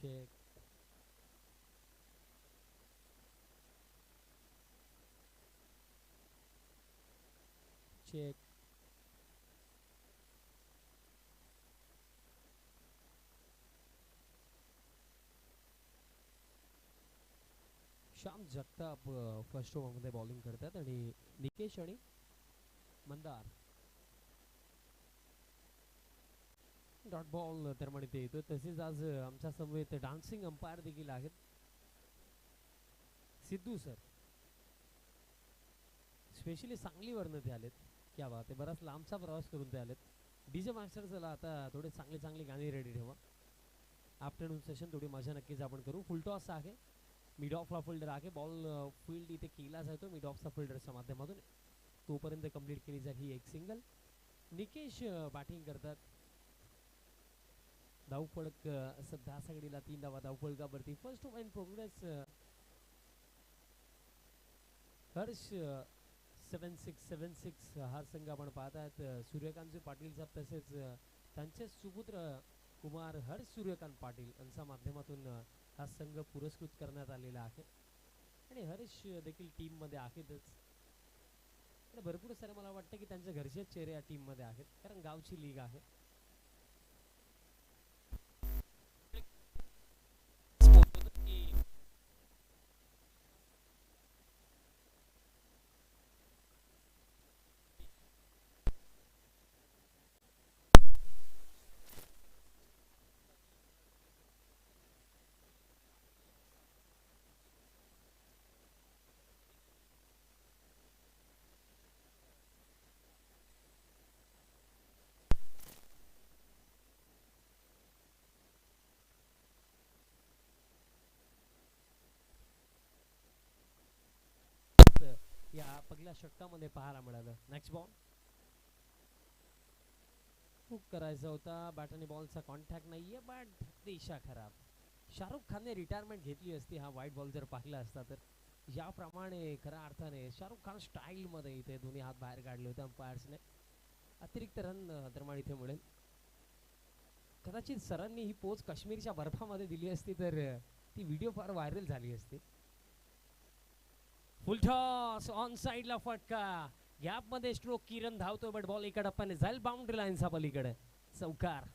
Check check Shyam Jagtap first ओव्हरमध्ये bowling करतात आणि निकेश आणि मंदार डॉट बॉल तर म्हणते येतो. तसेच आज आमच्या समवेत डान्सिंग अंपायर देखील आहेत सिद्धू सर. स्पेशली सांगलीवरनं ते आलेत. क्या बात आहे. बराच लांबचा प्रवास करून ते आलेत. डीजे मास्टर चला आता थोडे चांगली चांगली गाणी रेडी ठेवा. आफ्टरनून सेशन थोडी मजा नक्कीच आपण करू. फुल टॉस आहे. मिड ऑफला फिल्डर आहे. बॉल फील्ड इथे केला जातो मिड ऑफचा फिल्डरच्या माध्यमातून. तोपर्यंत कंप्लीट केली जाईल ही एक सिंगल. निकेश बॅटिंग करतात. धावफळक सध्या सगळीला 3 धावा धावफळकावरती. First over in progress. Harsh 7676 हा संघ आपण पाहतात. सूर्यकांत पाटील साहेब तसेच त्यांचे सुपुत्र कुमार हर्ष सूर्यकांत पाटील यांच्या माध्यमातून हा संघ पुरस्कृत करण्यात आलेला आहे आणि हर्ष देखील टीम मध्ये आहेतच. भरपूर सारे मला वाटतं की त्यांच्या घरचेच चेहरे या टीम मध्ये आहेत कारण गावची लीग आहे. या पहिल्या षटकामध्ये पाहायला मिळालं. नेक्स्ट बॉल हुक करायचा होता. बॅटने बॉलचा कॉन्टॅक्ट नाहीये बट दिशा खराब. शाहरुख खानने रिटायरमेंट घेतली असती हा व्हाईट बॉल जर पाहिला असता तर. याप्रमाणे खऱ्या अर्थाने शाहरुख खान स्टाईल मध्ये इथे दोन्ही हात बाहेर काढले होते अंपायर्सने. अतिरिक्त रन तर इथे मिळेल. कदाचित सरांनी ही पोच काश्मीरच्या बर्फामध्ये दिली असती तर ती व्हिडिओ फार व्हायरल झाली असती. फुल टॉस ऑन साइडला फटका. गॅप मध्ये स्ट्रोक. किरण धावतोय बट बॉल एका टप्प्याने जाईल बाउंड्री लाईनचा पलीकडे. चौकार.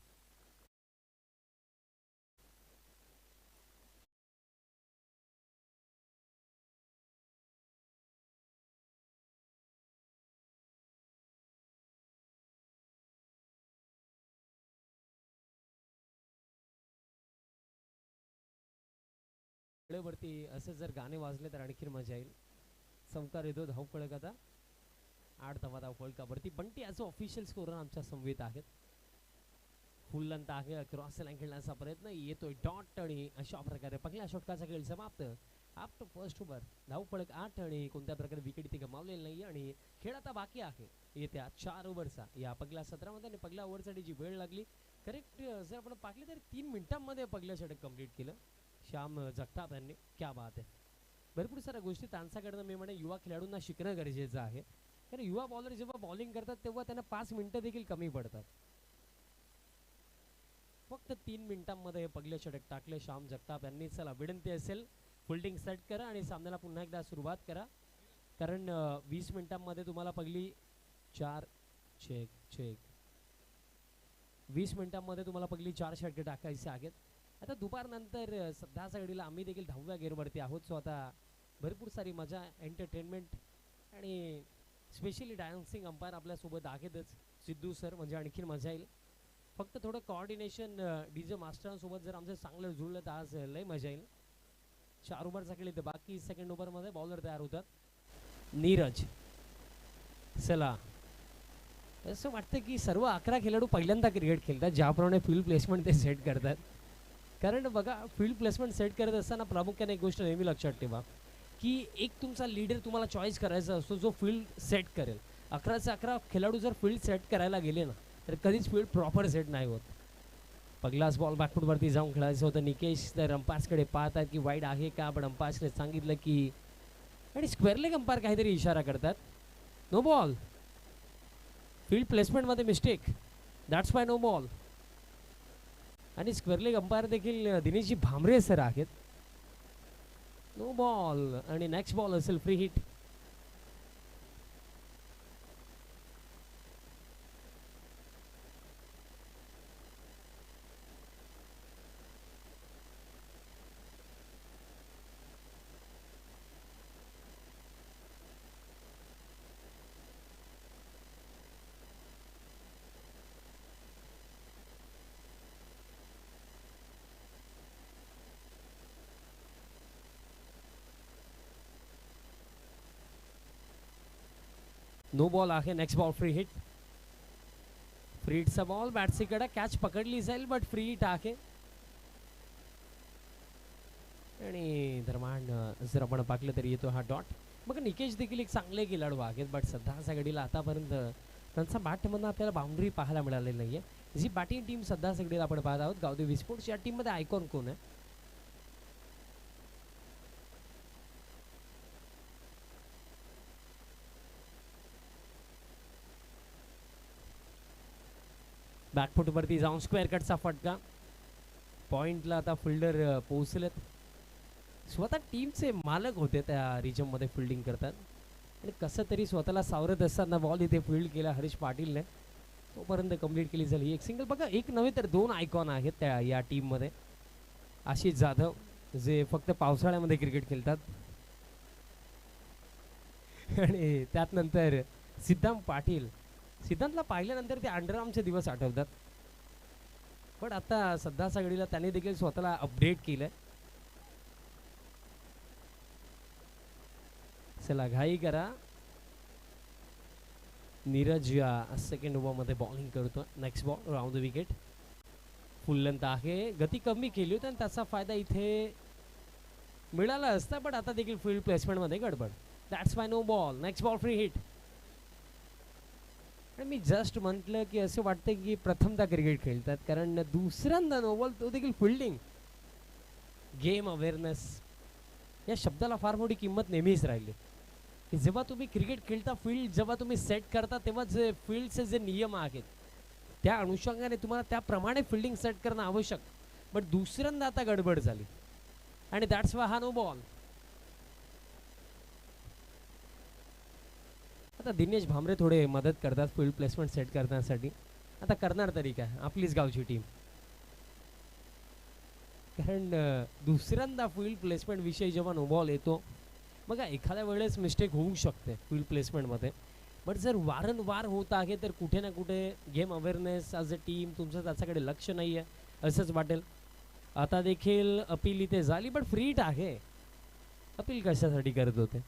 वरती असे जर गाणे वाजले तर आणखी मजा येईल. चौकार येतो. धावफळक आता 8 धावा धावफळकावरती. बंटी ॲज ऑफिशियल स्कोरर आमच्या समवेत आहेत. फुल लेंथ आहे. क्रॉस लाईन खेळण्याचा प्रयत्न येतोय. डॉट आणि अशा प्रकारे पहिल्या षटकाचा खेळ समाप्त. आफ्टर फर्स्ट ओव्हर धावफळक 8 आणि कोणत्या प्रकारे विकेट इथे गमावलेली नाही आणि खेळ आता बाकी आहे येत्या 4 ओव्हरचा. या पहिल्या सत्रामध्ये आणि पहिल्या ओव्हरसाठी जी वेळ लागली करेक्ट जर आपण पाहिलं तर 3 मिनिटांमध्ये पहिलं षटक कंप्लीट केलं श्याम जगताप यांनी. क्या बात आहे. भरपूर साऱ्या गोष्टी त्यांच्याकडनं मी म्हणे युवा खेळाडूंना शिकणं गरजेचं आहे कारण युवा बॉलर जेव्हा बॉलिंग करतात तेव्हा त्यांना 5 मिनिटं देखील कमी पडतात. फक्त 3 मिनिटांमध्ये हे पगले षटक टाकले श्याम जगताप यांनी. चला विनंती असेल फिल्डिंग सेट करा आणि सामन्याला पुन्हा एकदा सुरुवात करा कारण 20 मिनिटांमध्ये तुम्हाला पहिली 4 चेक चेक 20 मिनिटांमध्ये तुम्हाला पहिली 4 षटके टाकायची आहेत. आता दुपारनंतर सध्या घडीला आम्ही देखील 10व्या गेअरवरती आहोत. सो आता भरपूर सारी मजा एंटरटेनमेंट आणि स्पेशली डान्सिंग अंपायर आपल्यासोबत आहेतच सिद्धू सर म्हणजे आणखीन मजा येईल. फक्त थोडं कोऑर्डिनेशन डीजे मास्टरांसोबत जर आमचं चांगलं जुळलं तर आज लय मजा येईल. 4 ओव्हरचा खेळ तर बाकी सेकंड ओव्हरमध्ये बॉलर तयार होतात. नीरज. चला असं वाटतं की सर्व 11 खेळाडू पहिल्यांदा क्रिकेट खेळतात ज्याप्रमाणे फील्ड प्लेसमेंट ते सेट करतात. कारण बघा फील्ड प्लेसमेंट सेट करत असताना प्रामुख्याने एक गोष्ट नेहमी लक्षात ठेवा की एक तुमचा लीडर तुम्हाला चॉईस करायचा असतो जो फील्ड सेट करेल. 11चे 11 खेळाडू जर फील्ड सेट करायला गेले ना तर कधीच फील्ड प्रॉपर सेट नाही होत. पहिलाच बॉल बॅकफूटवरती जाऊन खेळायचं होतं. निकेश तर अंपायर्सकडे पाहतात की वाईड आहे का पण अंपायर्सने सांगितलं की आणि स्क्वेअर लेग अंपायर काहीतरी इशारा करतात. No ball. फील्ड प्लेसमेंटमध्ये mistake. That's why no ball. आणि स्क्वेअर लेग अंपायर देखील दिनेशजी भांबरे सर आहेत. नो बॉल आणि नेक्स्ट बॉल असेल फ्री हिट. नो बॉल आहे. Next ball free hit. Free हिटचा बॉल बॅट्सीकडे कॅच पकडली जाईल बट फ्री हिट आहे. आणि दरम्यान जर आपण पाहिलं तर येतो हा डॉट. मग निकेश देखील एक चांगले खेळाडू आहेत बट सध्याच्या घडीला आतापर्यंत त्यांचा बॅटमधून आपल्याला बाउंड्री पाहायला मिळालेली नाहीये. जी बॅटिंग टीम सध्याच्या घडीला आपण पाहत आहोत गावदेवी स्पोर्ट्स, या टीममध्ये आयकॉन कोण आहे? बॅकफुटवरती जाऊन स्क्वेअर कटचा फटका. पॉइंटला आता फिल्डर पोहोचलेत. स्वतः टीमचे मालक होते त्या रिजनमध्ये फिल्डिंग करतात आणि कसं तरी स्वतःला सावरत असताना बॉल इथे फील्ड केला हरीश पाटीलने. तोपर्यंत कंप्लीट केली झाली एक सिंगल. बघा एक नव्हे तर दोन आयकॉन आहेत त्या या टीममध्ये. आशिष जाधव जे फक्त पावसाळ्यामध्ये क्रिकेट खेळतात आणि त्यात नंतर सिद्धांत पाटील. सिद्धांतला पाहिल्यानंतर ते अंडरआर्मचे दिवस आठवतात पण आता सध्याच्या घडीला त्याने देखील स्वतःला अपडेट केलंय. चला घाई करा. नीरज या सेकंड ओव्हरमध्ये बॉलिंग करतो. Next ball round the wicket. Full length आहे. गती कमी केली होती आणि त्याचा फायदा इथे मिळाला असता पण आता देखील फील्ड प्लेसमेंटमध्ये गडबड. That's why no ball. Next ball free hit. आणि मी जस्ट म्हटलं की असं वाटतं की प्रथमदा क्रिकेट खेळतात कारण दुसऱ्यांदा नो बॉल, तो देखील फिल्डिंग. गेम अवेअरनेस या शब्दाला फार मोठी किंमत नेहमीच राहिली की जेव्हा तुम्ही क्रिकेट खेळता फील्ड जेव्हा तुम्ही सेट करता तेव्हा जे फील्डचे जे नियम आहेत त्या अनुषंगाने तुम्हाला त्याप्रमाणे फिल्डिंग सेट करणं आवश्यक. बट दुसऱ्यांदा आता गडबड झाली आणि दॅट्स वाय हा नो बॉल. आता दिनेश भांबरे थोडे मदत करतात फील्ड प्लेसमेंट सेट करण्यासाठी. आता करणार तरी काय, आपलीच गावची टीम. कारण दुसऱ्यांदा फील्ड प्लेसमेंट विषयी जेव्हा नो बॉल येतो बघा एखाद्या वेळेस मिस्टेक होऊ शकते फील्ड प्लेसमेंटमध्ये बट जर वारंवार होत आहे तर कुठे ना कुठे game awareness as a team तुमचं त्याच्याकडे लक्ष नाही आहे असंच वाटेल. आता देखील अपील इथे झाली बट फ्री हिट आहे. अपील कशासाठी करत होते?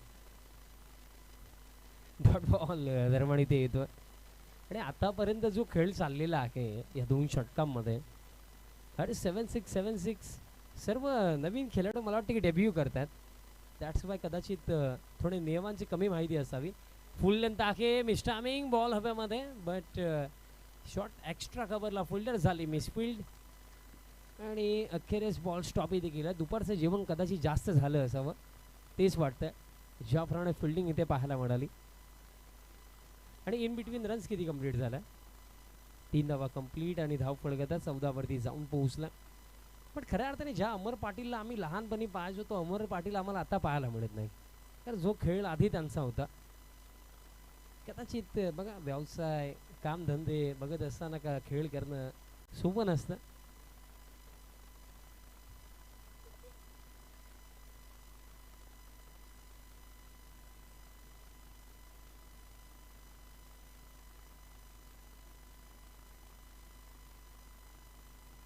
डॉट बॉल दरम्यान इथे येतो. आणि आतापर्यंत जो खेळ चाललेला आहे या दोन षटकांमध्ये अरे 7-6 सर्व नवीन खेळाडू मला वाटतं की डेब्यू करतात. दॅट्स वाय कदाचित थोडे नियमांची कमी माहिती असावी. फुल लेंथ आहे. मिस्टामिंग बॉल हव्यामध्ये बट शॉट एक्स्ट्रा कव्हरला फिल्डर झाली मिसफिल्ड आणि अखेरीस बॉल स्टॉप इथे केला. दुपारचं जेवण कदाचित जास्त झालं असावं तेच वाटतं ज्याप्रमाणे फिल्डिंग इथे पाहायला मिळाली. आणि इन बिटवीन रन्स किती कंप्लीट झाला? 3 धावा कंप्लीट आणि धाव फळगता 14 वरती जाऊन पोहोचला. पण खऱ्या अर्थाने ज्या अमर पाटीलला आम्ही लहानपणी पाहायचो तो अमर पाटील आम्हाला आता पाहायला मिळत नाही. तर जो खेळ आधी त्यांचा होता कदाचित बघा व्यवसाय कामधंदे बघत असताना का खेळ करणं सोपं नसतं.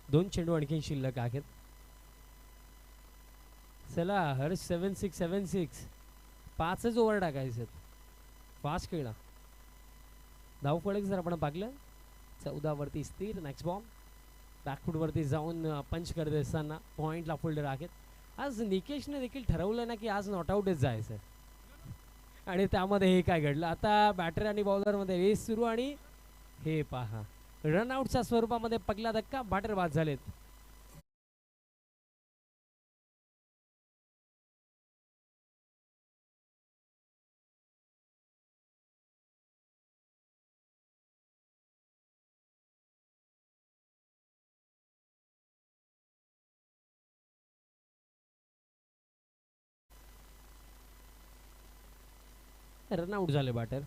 दोन चेंडू आणखी शिल्लक आहेत. चला हर्ष 7-6 5च ओव्हर टाकायचे. फास्ट खेळा. धावफलक जर आपण पाहिलं 14 वरती स्थिर. नेक्स्ट बॉल बॅकफूट वरती जाऊन पंच करत असताना पॉइंटला फिल्डर आहेत. आज निकेशने देखील ठरवलं ना की आज नॉट आउटच जायचं आणि त्यामध्ये हे काय घडलं. आता बॅटर आणि बॉलरमध्ये रेस सुरू आणि हे पहा रनआउटच्या स्वरूपामध्ये पगला धक्का. बॅटर बाद झालेत. रनआउट झाले बॅटर.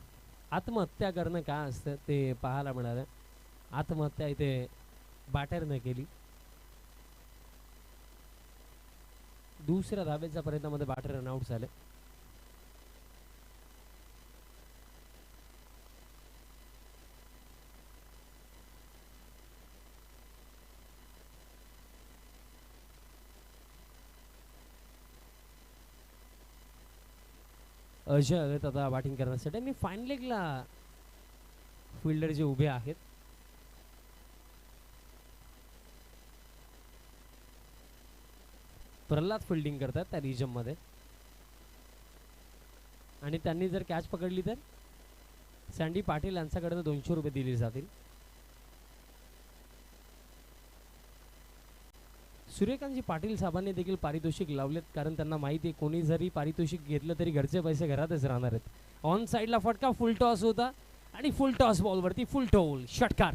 आत्महत्या करणं काय असतं ते पाहायला मिळालं. आत्महत्या इथे बॅटरने केली. दुसऱ्या धावेच्या प्रयत्नामध्ये बॅटर रनआउट झाले. अजय आलेत आता बॅटिंग करण्यासाठी आणि फाईन लेगला फिल्डर जे उभे आहेत प्रल्हाद फिल्डिंग करतात त्या रिजन मध्ये आणि त्यांनी जर कॅच पकडली तर सँडी पाटील यांच्याकडे 200 रुपये दिले जातील. सूर्यकांतजी पाटील साहेबांनी देखील पारितोषिक लावलेत कारण त्यांना माहिती आहे कोणी जरी पारितोषिक घेतलं तरी घरचे पैसे घरातच राहणार आहेत. ऑन साईडला फटका फुल टॉस होता आणि फुल टॉस बॉलवरती फुल टोल षटकार.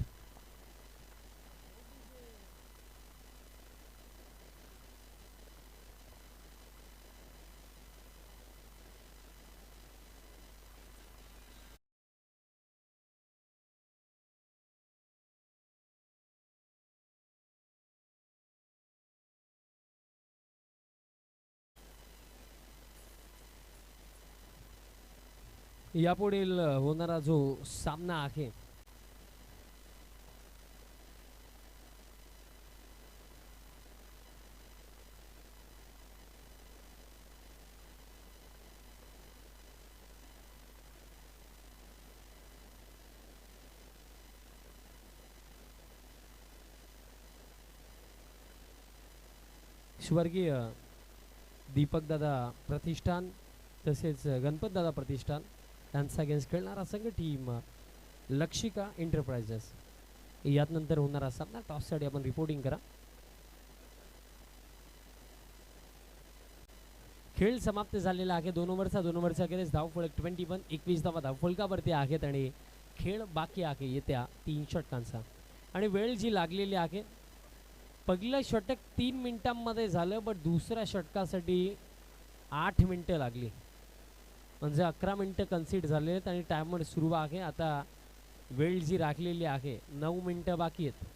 यापुढील होणारा जो सामना आहे स्वर्गीय दीपक दादा प्रतिष्ठान तसेच गणपत दादा प्रतिष्ठान यांचा अगेन्स्ट खेळणारा संघ टीम लक्षिका एंटरप्राइजेस. यात नंतर होणारा सामना टॉससाठी आपण रिपोर्टिंग करा. खेळ समाप्त झालेला आहे. 2 ओव्हरचा अखेरीस धावफलक 21 21 धावा धावफलकावरती आहेत आणि खेळ बाकी आहे येत्या 3 षटकांचा आणि वेळ जी लागलेली आहे पहिलं षटक 3 मिनिटांमध्ये झालं बट दुसऱ्या षटकासाठी 8 मिनिटं लागली म्हणजे 11 मिनिटं कन्सिड झाले आहेत आणि टायमर सुरू आहे. आता वेळ जी राखलेली आहे 9 मिनिटं बाकी आहेत.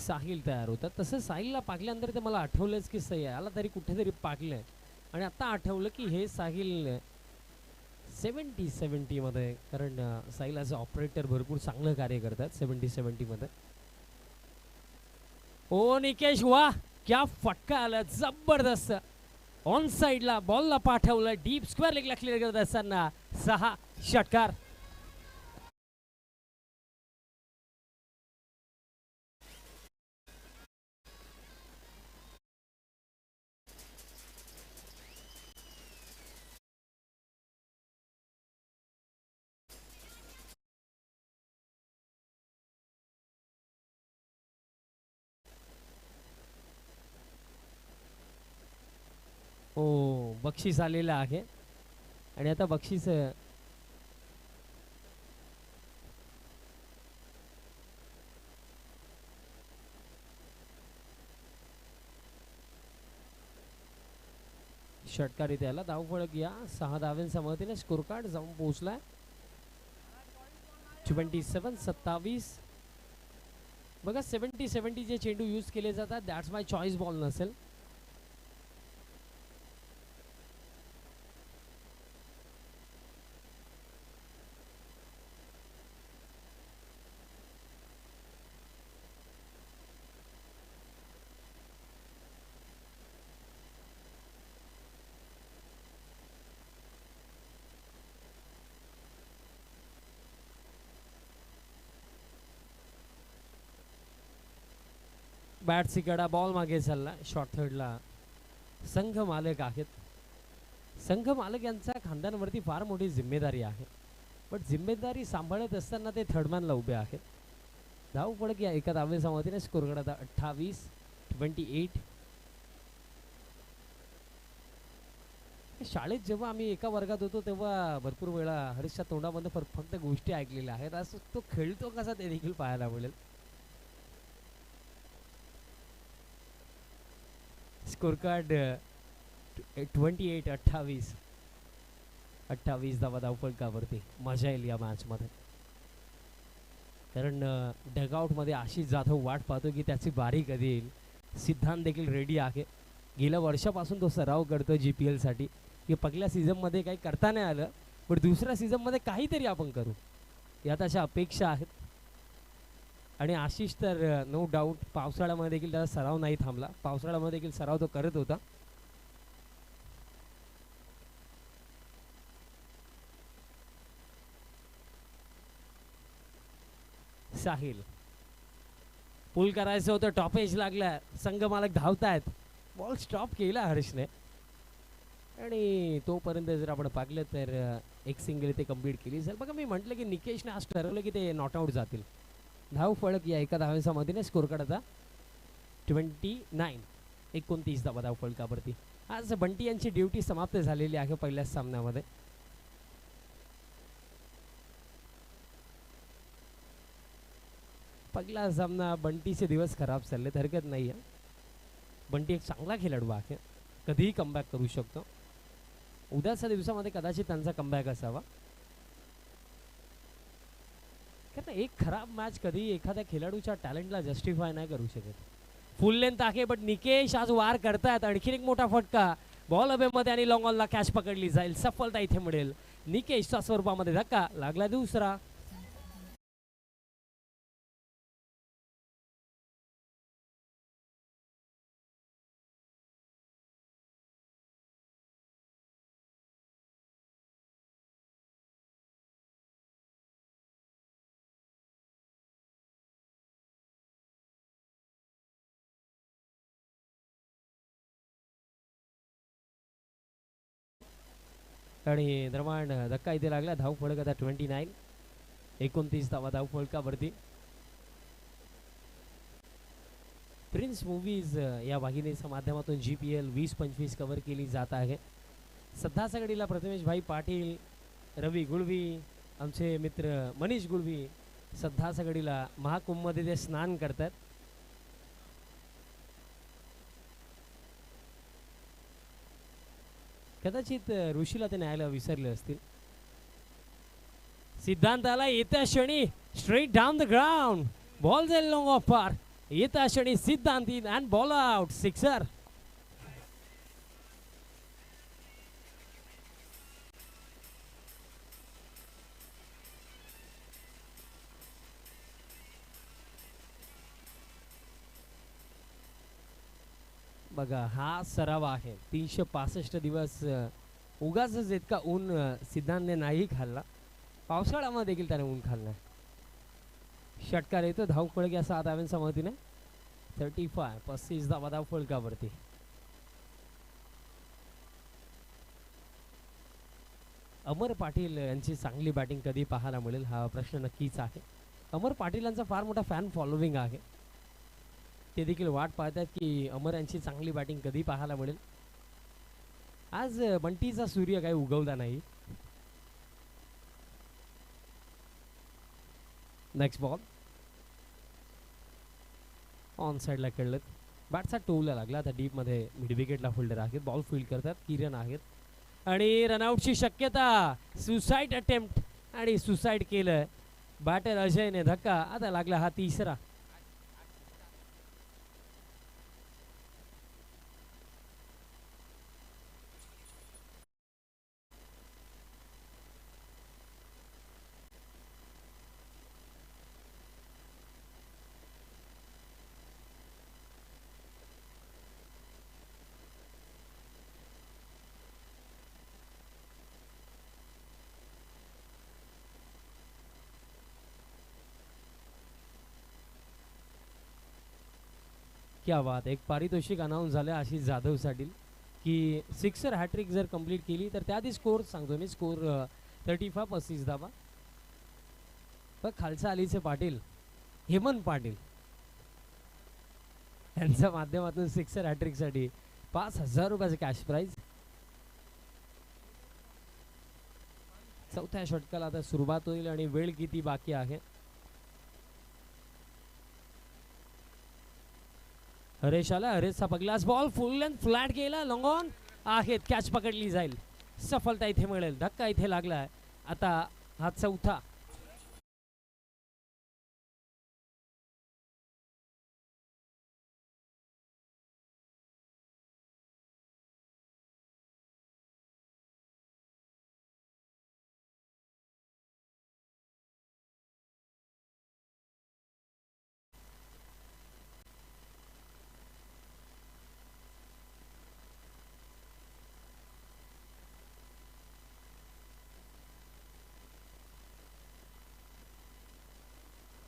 साहिल तयार होतात. तसं साहिलला पाकल्यानंतर ते मला आठवलंच की याला तरी कुठेतरी पाकलंय आणि आता आठवलं की हे साहिल 70 मध्ये कारण साहिल ॲज ऑपरेटर भरपूर चांगलं कार्य करतात 70 मध्ये. ओ निकेश वा क्या फटका आला जबरदस्त. ऑन साईडला बॉलला पाठवलं डीप स्क्वेअर लेगला क्लिअर करत असताना 6 षटकार. हो बक्षीस आलेलं आहे आणि आता बक्षीस षटकार इथे आला. धावफलक या 6 धाव्यांच्या मदतीने स्कोर कार्ड जाऊन पोहोचलाय 27 बघा 70 जे चेंडू यूज केले जातात दॅट्स माय चॉईस बॉल नसेल. बॅटची कडा बॉल मागे चालला. शॉर्ट थर्डला संघ मालक आहेत. संघ मालक यांच्या खांद्यांवरती फार मोठी जिम्मेदारी आहे बट जिम्मेदारी सांभाळत असताना ते थर्डमॅनला उभे आहेत. धावफलक या एका धावेच्या मदतीने स्कोर करत 28 शाळेत जेव्हा आम्ही एका वर्गात होतो तेव्हा भरपूर वेळा हर्षच्या तोंडामध्ये फक्त गोष्टी ऐकलेल्या आहेत. असं तो खेळतो कसा ते देखील पाहायला मिळेल. Score card 28-28. 28 धावा धावफलकावरती. मजा येईल या मॅच मध्ये, कारण डगआउट मध्ये आशिष जाधव वाट पाहतो की त्याची बारी कधी येईल. सिद्धांत देखील रेडी आहे. गेल्या वर्षापासून तो सराव करतो GPL साठी की पहिल्या सीझन मध्ये काही करता नाही आलं, पण दुसऱ्या सीझन मध्ये काहीतरी आपण करू, यात अशा अपेक्षा आहेत. आणि आशिष तर नो डाऊट पावसाळ्यामध्ये देखील त्याचा सराव नाही थांबला. पावसाळ्यामध्ये देखील सराव तो करत होता. साहिल पुल करायचं होतं, टॉपेज लागला, संघ मालक धावतायत. बॉल स्टॉप केला हर्षने आणि तोपर्यंत जर आपण पाहिलं तर एक सिंगल इथे कंप्लीट केली. जर बघा मी म्हटलं की निकेशने आज ठरवलं की ते नॉट आउट जातील. धाव फळक या एका धावेच्या मधीने स्कोर कार्ड आता 29 धावा धाव फळकावरती. आज बंटी यांची ड्युटी समाप्त झालेली आहे पहिल्याच सामन्यामध्ये. पहिला सामना बंटीचे दिवस खराब चालले, हरकत नाही आहे. बंटी एक चांगला खेळाडू आहे, कधीही कमबॅक करू शकतो. उद्याच्या दिवसामध्ये कदाचित त्यांचा कमबॅक असावा, कारण एक खराब मॅच कधी एखाद्या खेळाडूच्या टॅलेंटला जस्टिफाय नाही करू शकत. फुल लेंथ आहे, बट निकेश आज वार करतायत. आणखीन एक मोठा फटका बॉल अवेमध्ये आणि लॉंग ऑनला कॅच पकडली जाईल. सफलता इथे मिळेल. निकेशच्या स्वरूपामध्ये धक्का लागला दुसरा. आणि दरम्यान धक्का इथे लागला. धाव फळक आता 29 धावा धाव फळकावरती. प्रिन्स मूवीज या वाहिनीच्या माध्यमातून GPL 20-25 कव्हर केली जात आहे. सध्या सगळीला प्रथमेश भाई पाटील, रवी गुळवी, आमचे मित्र मनीष गुळवी सध्या सगळीला महाकुंभमध्ये ते स्नान करतात. कदाचित ऋषीला ते न्यायला विसरले असतील. सिद्धांताला येत्या क्षणी straight down the ground, ball जाईल लॉंग ऑफ पार. येत्या क्षणी सिद्धांत in and ball out, sixer. बघा हा सराव आहे. 365 दिवस उगाच इतका ऊन सिद्धांतने नाही खाल्ला. पावसाळ्यामध्ये देखील त्याने ऊन खाल्ला. षटकार येतो धाव फळक या 7 धाव्यांच्या मदतीने. 35 धावा धाव फळकावरती. अमर पाटील यांची चांगली बॅटिंग कधी पाहायला मिळेल हा प्रश्न नक्कीच आहे. अमर पाटीलांचा फार मोठा फॅन फॉलोविंग आहे. ते देखील वाट पाहतात की अमर यांची चांगली बॅटिंग कधी पाहायला मिळेल. आज बंटीचा सूर्य काही उगवला नाही. नेक्स्ट बॉल ऑन साईडला खेळलं. बॅटचा टोला लागला. आता डीप मध्ये मिड विकेटला फिल्डर आहेत. बॉल फील्ड करतात किरण आहेत आणि रनआउटची शक्यता. सुसाईड अटेम्प्ट आणि सुसाईड केलं बॅटर अजयने. धक्का आता लागला हा तिसरा. क्या बात. एक पारितोषिक अनाऊन्स झालं आशिष जाधव साठी की सिक्सर हॅट्रिक जर कंप्लीट केली तर त्याआधी स्कोर सांगतो मी. स्कोर 35 धावा. पण खालसा अलीचे पाटील, हेमंत पाटील यांच्या माध्यमातून सिक्सर हॅट्रिक साठी 5,000 रुपयाचं कॅश प्राइज. चौथ्या षटकाला आता सुरुवात होईल आणि वेळ किती बाकी आहे. हरेश आला, हरेशचा पगलास बॉल फुल लेंथ फ्लॅट गेला, लॉंग ऑन आहेत, कॅच पकडली जाईल, सफलता इथे मिळेल. धक्का इथे लागलाय. आता हा चौथा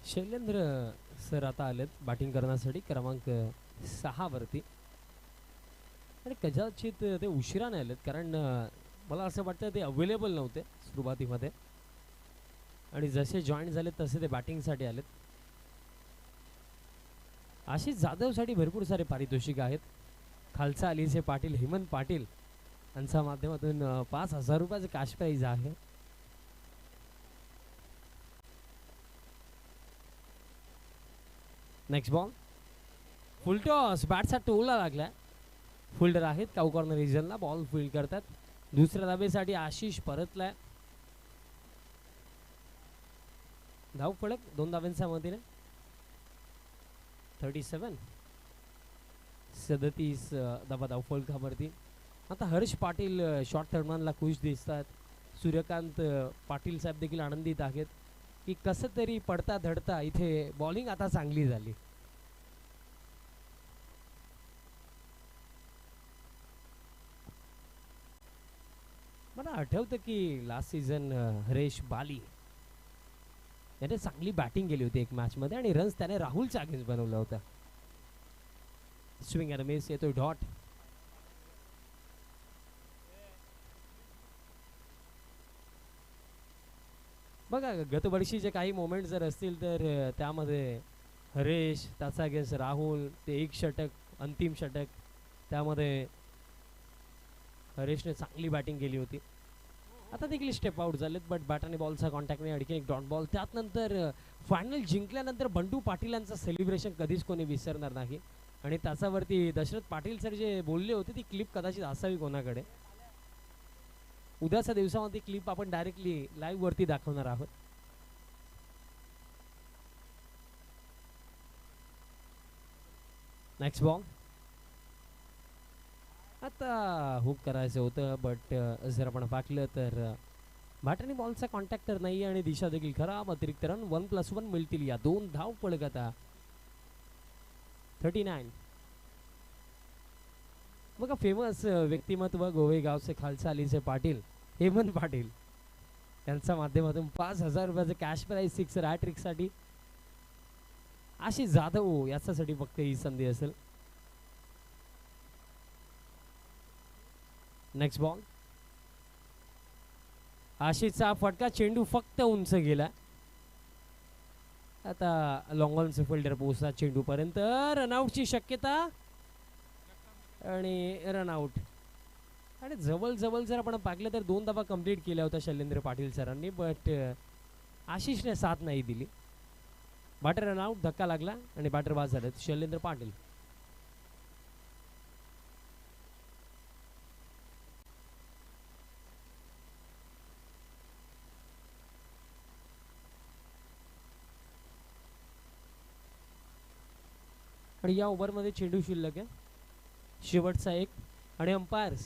शैलेंद्र सर आता आलेत बॅटिंग करण्यासाठी क्रमांक 6 वरती. आणि कदाचित ते उशिराने आलेत कारण मला असं वाटतं ते अवेलेबल नव्हते सुरुवातीमध्ये आणि जसे जॉईन झाले तसे ते बॅटिंगसाठी आलेत. आशिष जाधवसाठी भरपूर सारे पारितोषिक आहेत. खालसा अलीचे पाटील, हेमंत पाटील यांच्या माध्यमातून 5,000 रुपयाचं कॅश प्राईज आहे. नेक्स्ट बॉल फुल टॉस, बॅटचा टोला लागला. फिल्डर आहेत काऊ कॉर्नर रिजनला, बॉल फील्ड करतात. दुसऱ्या धाबेसाठी आशिष परतलाय. धाव फलक 2 धाब्यांच्या मदतीने 37 धाबा धाव फलकावरती. आता हर्ष पाटील शॉर्ट टर्मनला खुश दिसतात. सूर्यकांत पाटील साहेब देखील आनंदित आहेत की कसं तरी पडता धडता इथे बॉलिंग आता चांगली झाली. मला आठवतं की लास्ट सीझन हरेश बाली याने चांगली बॅटिंग केली होती एक मॅच मध्ये आणि रन्स त्याने राहुलच्या अगेन्स्ट बनवला होता. स्विंग अँड मिस येतोय डॉट. बघा गत वर्षीचे काही मोमेंट जर असतील तर त्यामध्ये हरेश त्याचा अगेन्स्ट राहुल, ते एक षटक, अंतिम षटक, त्यामध्ये हरेशने चांगली बॅटिंग केली होती. आता देखील स्टेप आउट झालेत बट बॅट आणि बॉलचा कॉन्टॅक्ट नाही. आणखी एक डॉट बॉल. त्यानंतर फायनल जिंकल्यानंतर बंडू पाटील यांचं सेलिब्रेशन कधीच कोणी विसरणार नाही आणि त्याच्यावरती दशरथ पाटील सर जे बोलले होते ती क्लिप कदाचित असावी कोणाकडे. उद्याच्या दिवसामध्ये क्लिप आपण डायरेक्टली लाईव्ह वरती दाखवणार आहोत. Next ball. आता हुक करायचं होतं बट जर आपण पाकलं तर बॅट आणि बॉलचा कॉन्टॅक्ट तर नाही आणि दिशा देखील खराब. अतिरिक्त रन 1+1 मिळतील. या 2 धाव फलक आता 39. बघा फेमस व्यक्तिमत्व गोवे गावचे खालसा अलीचे पाटील, हेमंत पाटील यांच्या माध्यमातून 5,000 रुपयाचं कॅश प्राईज सिक्सर हॅट्रिक साठी. आशिष जाधव याच्यासाठी फक्त ही संधी असेल. Next ball. आशिषचा फटका, चेंडू फक्त उंच गेला. आता लॉंग ऑनचे फिल्डर पोहोचतात चेंडू पर्यंत. रनआउटची शक्यता आणि रनआउट. आणि जवळ जवळ जर आपण पाहिलं तर 2 धावा कंप्लीट केल्या होत्या शैलेंद्र पाटील सरांनी बट आशिषने साथ नाही दिली. बॅटर रनआउट, धक्का लागला आणि बॅटर बाद झालेत शैलेंद्र पाटील. आणि या ओव्हरमध्ये चेंडू शिल्लक आहे शेवटचा एक आणि अंपायर्स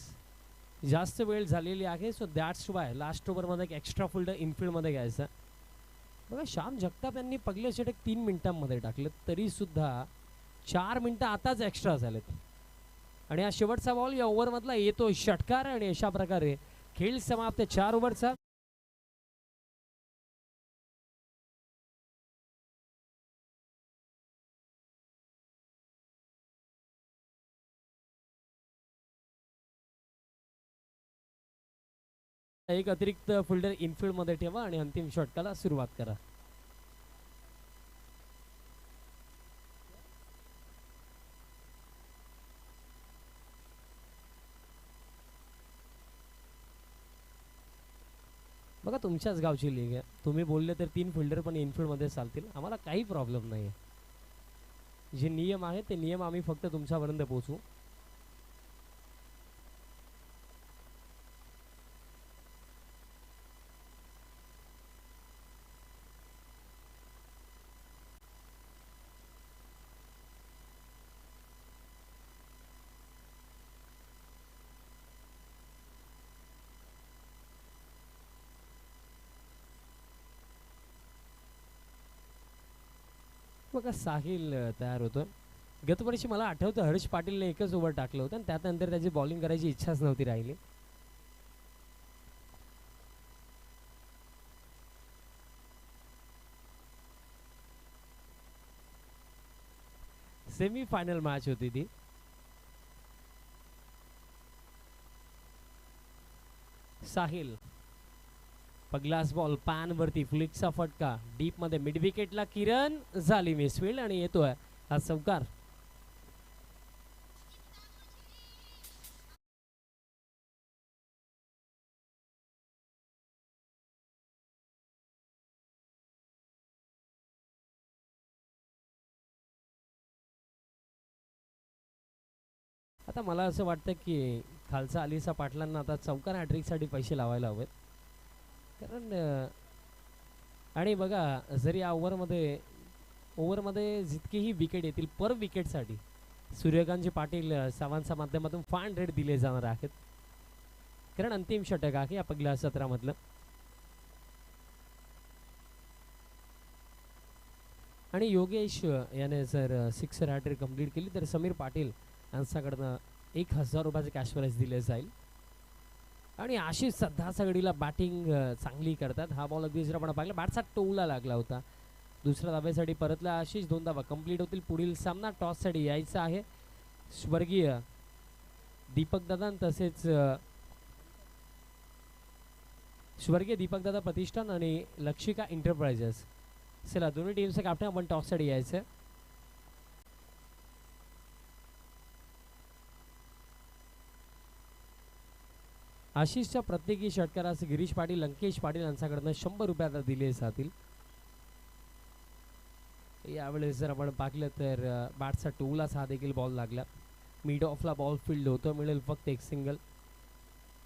जास्त वेळ झालेली आहे. सो दॅट्स वाय लास्ट ओव्हरमध्ये एक एक्स्ट्रा फिल्डर इनफिल्डमध्ये घ्यायचा. बघा श्याम जगताप यांनी पहिले षटक 3 मिनिटांमध्ये टाकलं तरी सुद्धा 4 मिनिटं आताच एक्स्ट्रा झालेत. आणि हा शेवटचा बॉल या ओव्हरमधला येतो षटकार आणि अशा प्रकारे खेळ समाप्त 4 ओव्हरचा. एक अतिरिक्त फिल्डर इनफिल्ड मध्ये ठेवा आणि अंतिम षटकाला सुरुवात करा. बघा तुमच्याच गावची लीग आहे, तुम्ही बोलले तर 3 फिल्डर पण इनफिल्डमध्ये चालतील, आम्हाला काही प्रॉब्लेम नाही आहे. जे नियम आहेत ते नियम आम्ही फक्त तुमच्यापर्यंत पोहोचू. बघा साहिल तयार होतो. गतवर्षी मला आठवतं हर्ष पाटीलने एकच ओव्हर टाकलं होतं आणि त्यानंतर त्याची बॉलिंग करायची इच्छाच नव्हती राहिली. सेमी फायनल मॅच होती ती. साहिल पगलास बॉल पॅन वरती, फ्लिकचा फटका डीप मध्ये, मिड विकेटला किरण, झाली मिसफील्ड आणि येतोय हा चौकार. आता मला असं वाटतं की खालचा अलिसा पाटलांना आता चौकार हॅट्रिकसाठी पैसे लावायला हवेत. कारण आणि बघा जरी या ओव्हरमध्ये जितकीही विकेट येतील पर विकेटसाठी सूर्यकांतजी पाटील सावांच्या माध्यमातून 500 दिले जाणार आहेत. कारण अंतिम षटक आहे या पहिल्या सत्रामधलं. आणि योगेश याने जर सिक्सर हॅट्रिक कंप्लीट केली तर समीर पाटील यांच्याकडनं 1000 रुपयाचे कॅश प्राइज दिले जाईल. आणि आशिष सध्या सगळीला बॅटिंग चांगली करतात. हा बॉल अगदी जर आपण पाहिलं बॅटचा टोला लागला होता. दुसऱ्या धाब्यासाठी परतला आशिष, 2 धावा कंप्लीट होतील. पुढील सामना टॉससाठी यायचा आहे स्वर्गीय दीपक दादा तसेच स्वर्गीय दीपक दादा प्रतिष्ठान आणि लक्षिका एंटरप्राइजेस. चला दोन्ही टीमचं कॅप्टन आपण टॉससाठी यायचं. आशिषच्या प्रत्येकी षटकारास गिरीश पाटील, लंकेश पाटील यांच्याकडनं 100 रुपये दिले जातील. यावेळेस जर आपण पाहिलं तर बॅटचा टोलाच हा देखील बॉल लागला. मिड ऑफला बॉल फील्ड होतो, मिळेल फक्त एक सिंगल.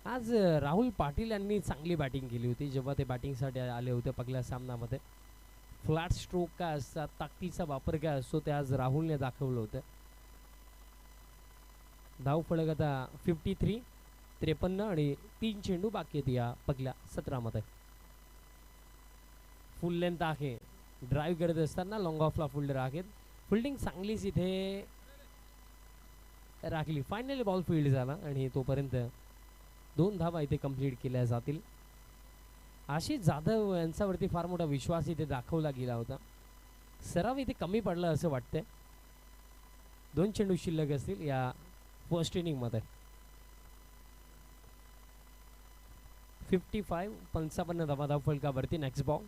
आज राहुल पाटील यांनी चांगली बॅटिंग केली होती जेव्हा ते बॅटिंगसाठी आले होते पहिल्या सामन्यामध्ये. फ्लॅट स्ट्रोक काय असतात, ताकदीचा वापर काय असतो ते आज राहुलने दाखवलं होतं. धाव फलक आता 53, 53 आणि 3 चेंडू बाकी आहेत या पहिल्या सत्रामध्ये. फुल लेंथ आहे, ड्राईव्ह करत असताना लॉंग ऑफला फिल्डर आहेत. फिल्डिंग चांगलीच इथे राखली. फायनली बॉल फील्ड झाला आणि तोपर्यंत 2 धावा इथे कंप्लीट केल्या जातील. आशिष जाधव यांच्यावरती फार मोठा विश्वास इथे दाखवला गेला होता. सराव इथे कमी पडला असं वाटतंय. 2 चेंडू शिल्लक असतील या फर्स्ट इनिंग मध्ये. 55, 55 धावा धाव फलकावरती. नेक्स्ट बॉल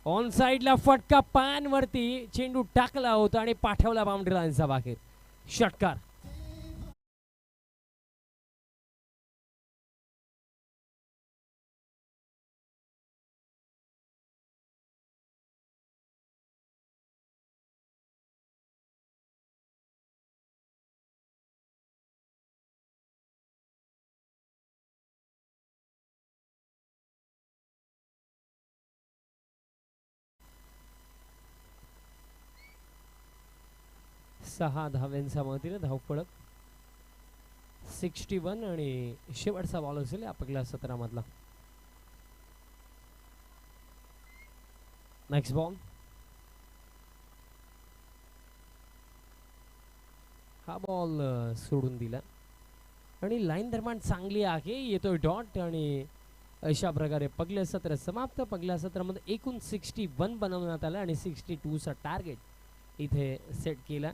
ऑन साइडला फटका पॅन वरती, चेंडू टाकला होता आणि पाठवला बाउंड्री लाईनचा बाहेर. षटकार. सहा धाव्यांच्या मदतीने धावफलक 61 आणि शेवटचा बॉल असेल या पहिल्या सत्रामधला. Next ball. हा बॉल सोडून दिला आणि लाईन दरम्यान चांगली आहे, येतोय डॉट आणि अशा प्रकारे पहिलं सत्र समाप्त. पहिल्या सत्रामध्ये एकूण 61 बनवण्यात आलं आणि 62चा टार्गेट इथे सेट केला.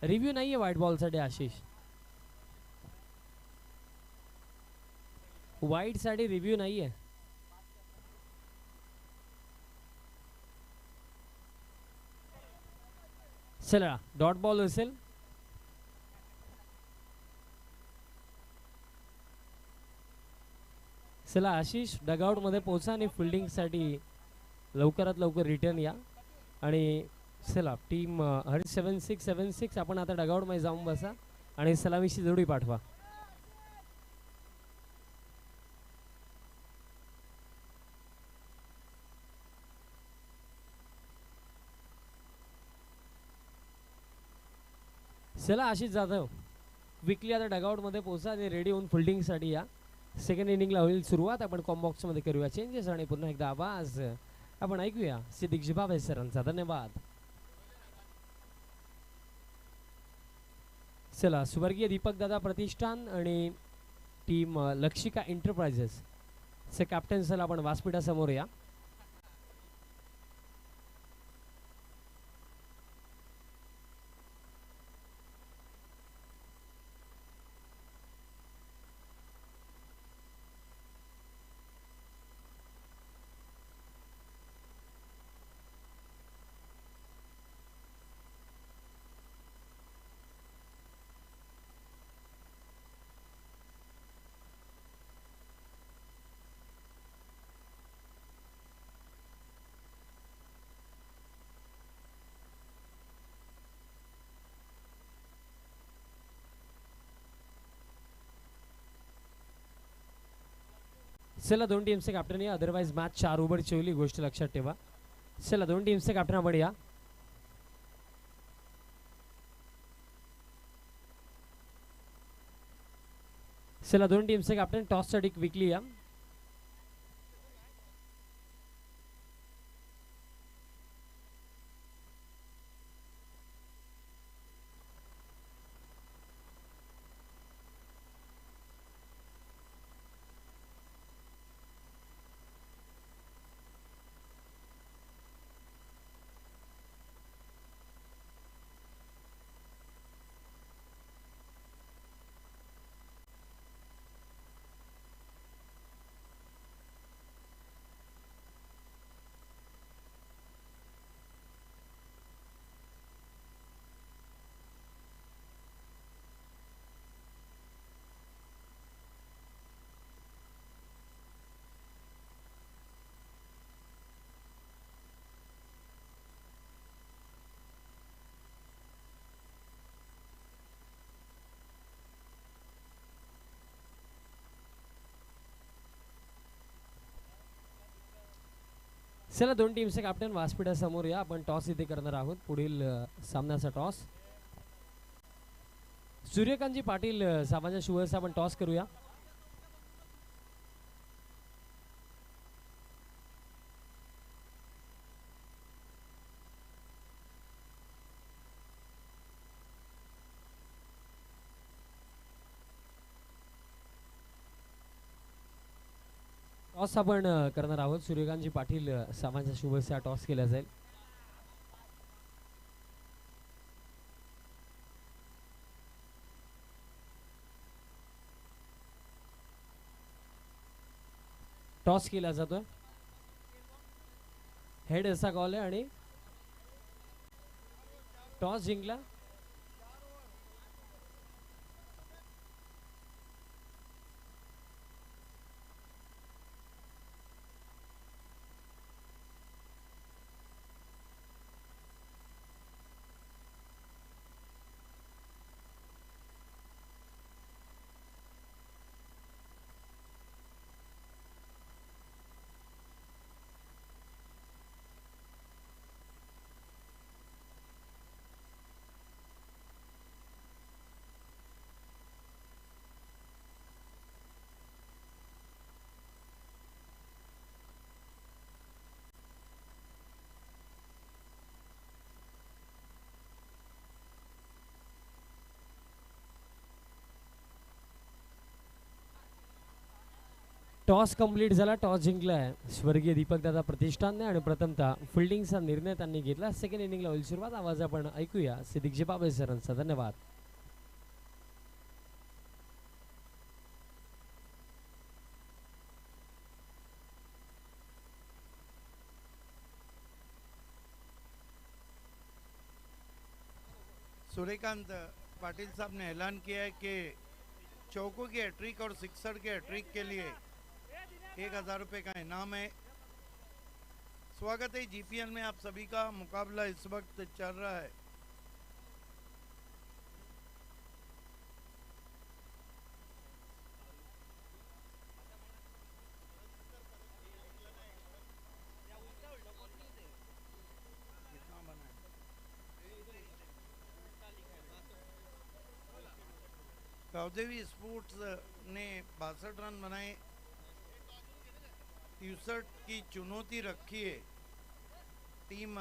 रिव्ह्यू नाहीये व्हाईट बॉलसाठी आशिष, व्हाईट साठी रिव्ह्यू नाहीये. चला डॉट बॉल असेल. चला आशिष डगआउटमध्ये पोहोचा आणि फिल्डिंगसाठी लवकरात लवकर रिटर्न या. आणि चला टीम हर 7676 आपण आता डगआउटमध्ये जाऊन बसा आणि सलामीची जोडी पाठवा. चला आशिष जाधव क्विकली आता डगआउटमध्ये पोहोचा आणि रेडी होऊन फिल्डिंगसाठी या. सेकंड इनिंगला होईल सुरुवात. आपण कॉम्बॉक्समध्ये करूया चेंजेस आणि पुन्हा एकदा आवाज आपण ऐकूया सिद्दीक जिबाबे सरांचा. धन्यवाद. चला स्वर्गीय दीपक दादा प्रतिष्ठान आणि टीम लक्षिका एंटरप्राइजेस चे कॅप्टन चला आपण व्यासपीठासमोर या. चला दोन टीमचे कॅप्टन या. अदरवाइज मॅच 4 ओव्हरची होईल, गोष्ट लक्षात ठेवा. चला दोन टीमचे कॅप्टन आपण या. चला दोन टीमचे कॅप्टन टॉससाठी क्विकली या. चला दोन टीमचे कॅप्टन व्यासपीठासमोर या. आपण टॉस इथे करणार आहोत. पुढील सामन्याचा टॉस सूर्यकांतजी पाटील साहेबांच्या शुभेच्छा. आपण टॉस करूया. टॉस आपण करणार आहोत. सूर्यकांतजी पाटील साहेबांच्या शुभेच्छा टॉस केला जाईल. टॉस केला जातोय. हेड असा कॉल आहे आणि टॉस जिंकला टॉस कंप्लीट झाला. टॉस जिंकलाय स्वर्गीय दीपक दादा प्रतिष्ठानने आणि प्रथमतः फिल्डिंगचा निर्णय त्यांनी घेतला. सेकंड इनिंगला होईल सुरुवात. आवाज आपण ऐकूया सिद्दीक जिबाबे सरांचा. धन्यवाद. सूर्यकांत पाटिल साहब ने ऐलान किया है कि चौकों की हैट्रिक और सिक्सर के हैट्रिक के लिए ₹1000 का इनाम है। स्वागत है जीपीएल में आप सभी का। मुकाबला इस वक्त चल रहा है। गावदेवी स्पोर्ट्स ने 62 रन बनाए। 63 की चुनौती रखी है टीम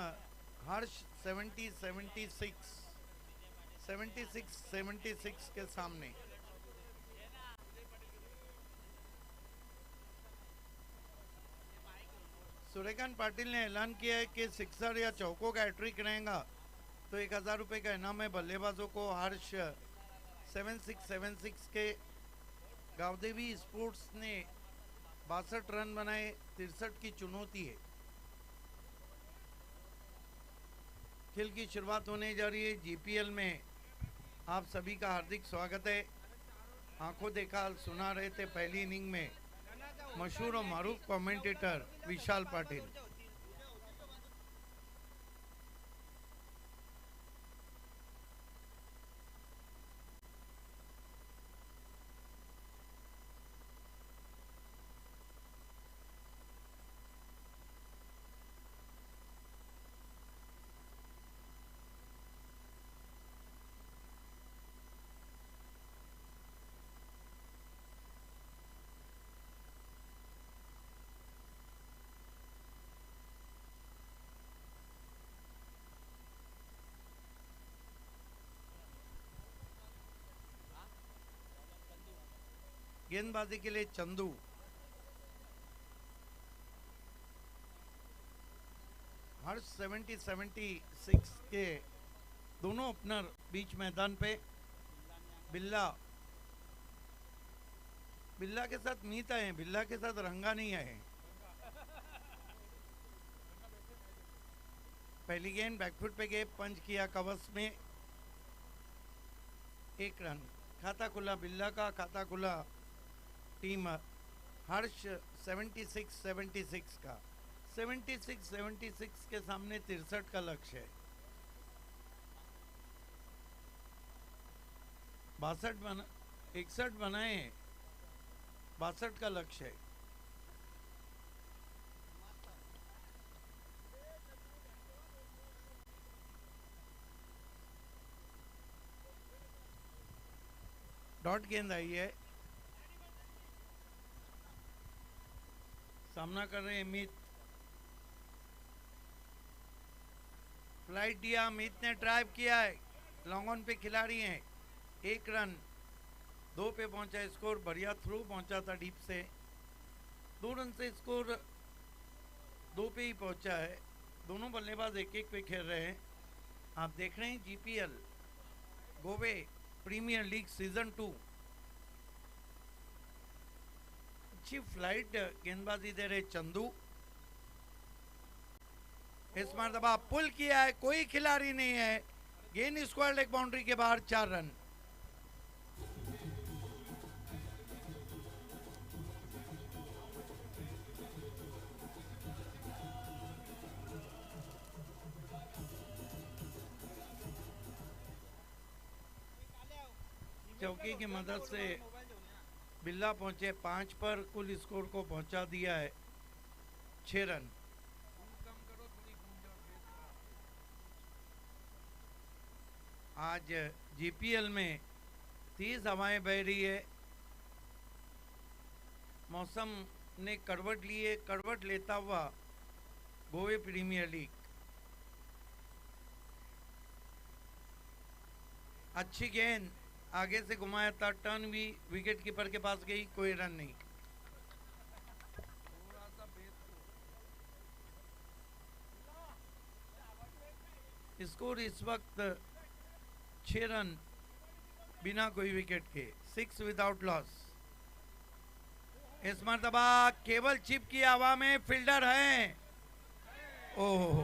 हर्ष 76 के सामने। सूर्यकांत पाटिल ने ऐलान किया है कि सिक्सर या चौकों का हैट्रिक रहेगा तो ₹1000 का इनाम है। बल्लेबाजों को हर्ष 76 के गावदेवी स्पोर्ट्स ने 62 रन बनाए। 63 की चुनौती है। खेल की शुरुआत होने जा रही है। जीपीएल में आप सभी का हार्दिक स्वागत है। आंखों देखा सुना रहे थे पहली इनिंग में मशहूर और मारूफ कमेंटेटर विशाल पाटिल। गेंदबाजी के लिए चंदू। हर्ष 76 के दोनों ओपनर बीच मैदान पे। बिल्ला के साथ मीत आए हैं, बिल्ला के साथ रंगा नहीं आए। पहली गेंद बैकफुट पे गए, पंच किया कवच में। 1 रन। खाता खुला बिल्ला का, खाता खुला टीम हर्ष 76 का। 76 के सामने 63 का लक्ष्य है। 61 बनाए, 62 का लक्ष्य है। डॉट गेंद आई है। सामना कर रहे हैं अमित। फ्लाइट दिया, अमित ने ड्राइव किया है। लॉन्ग ऑन पे खिलाड़ी हैं। 1 रन। 2 पे पहुंचा स्कोर। बढ़िया थ्रू पहुंचा था डीप से। 2 रन से स्कोर 2 पे ही पहुंचा है। दोनों बल्लेबाज 1-1 पे खेल रहे हैं। आप देख रहे हैं जीपीएल गोवे प्रीमियर लीग सीजन 2। अच्छी फ्लाइट गेंदबाजी दे रहे चंदू। इस मरतबा पुल किया है, कोई खिलाड़ी नहीं है। गेंद स्क्वायर लेग बाउंड्री के बाहर। 4 रन। चौकी की मदद से बिल्ला पहुंचे 5 पर। कुल स्कोर को पहुंचा दिया है 6 रन। आज जीपीएल में 30 हवाएं बह रही है। मौसम ने करवट ली है। करवट लेता हुआ गोवे प्रीमियर लीग। अच्छी गेंद आगे से घुमाया था, टर्न भी विकेट कीपर के पास गई, कोई रन नहीं। स्कोर इस वक्त 6 रन बिना कोई विकेट के, 6 विदाउट लॉस। इस मरतबा केवल चिप की हवा में फील्डर है। ओह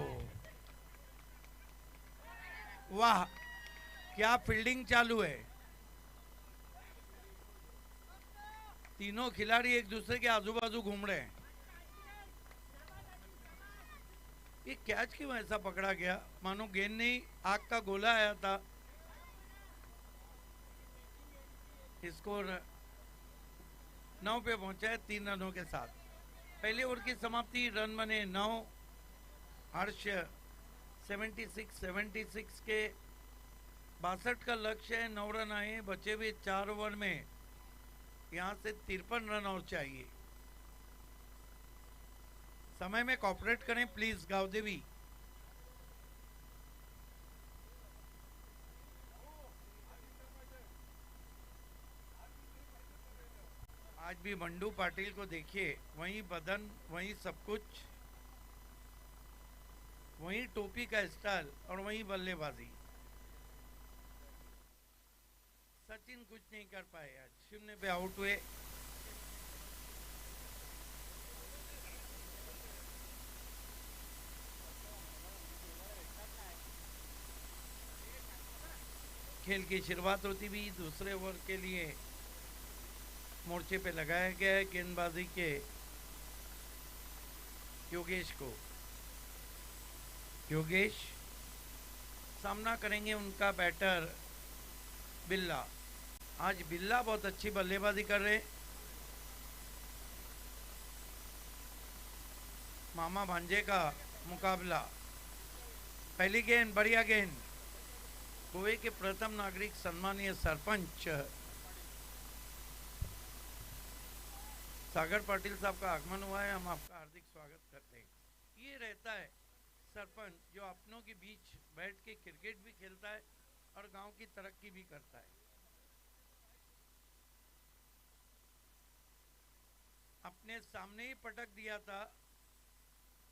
वाह, क्या फील्डिंग चालू है। तीनों खिलाड़ी एक दूसरे के आजू बाजू घूम रहे हैं। ये कैच क्यों ऐसा पकड़ा गया, मानो गेंद नहीं आग का गोला आया था। स्कोर 9 पे पहुंचा है 3 रनों के साथ। पहले ओवर की समाप्ति, रन बने 9। हर्ष 76 के 62 का लक्ष्य है, 9 रन आए, बचे हुए 4 ओवर में यहां से 53 रन और चाहिए। समय में कॉपरेट करें प्लीज गावदेवी। आज भी मंडू पाटिल को देखिए, वही बदन, वही सब कुछ, वही टोपी का स्टाइल और वही बल्लेबाजी। सचिन कुछ नहीं कर पाए, आज 0 पे आउट हुए। खेल की शुरुआत होती भी दूसरे ओवर के लिए मोर्चे पे लगाया गया है गेंदबाजी के योगेश को। योगेश सामना करेंगे उनका बैटर बिल्ला। आज बिल्ला बहुत अच्छी बल्लेबाजी कर रहे हैं। मामा भांजे का मुकाबला। पहली गेंद, बढ़िया गेंद। गोवे के प्रथम नागरिक सम्मानीय सरपंच सागर पाटिल साहब का आगमन हुआ है, हम आपका हार्दिक स्वागत करते हैं। ये रहता है सरपंच जो अपनों के बीच बैठ के क्रिकेट भी खेलता है और गांव की तरक्की भी करता है। अपने सामने ही पटक दिया था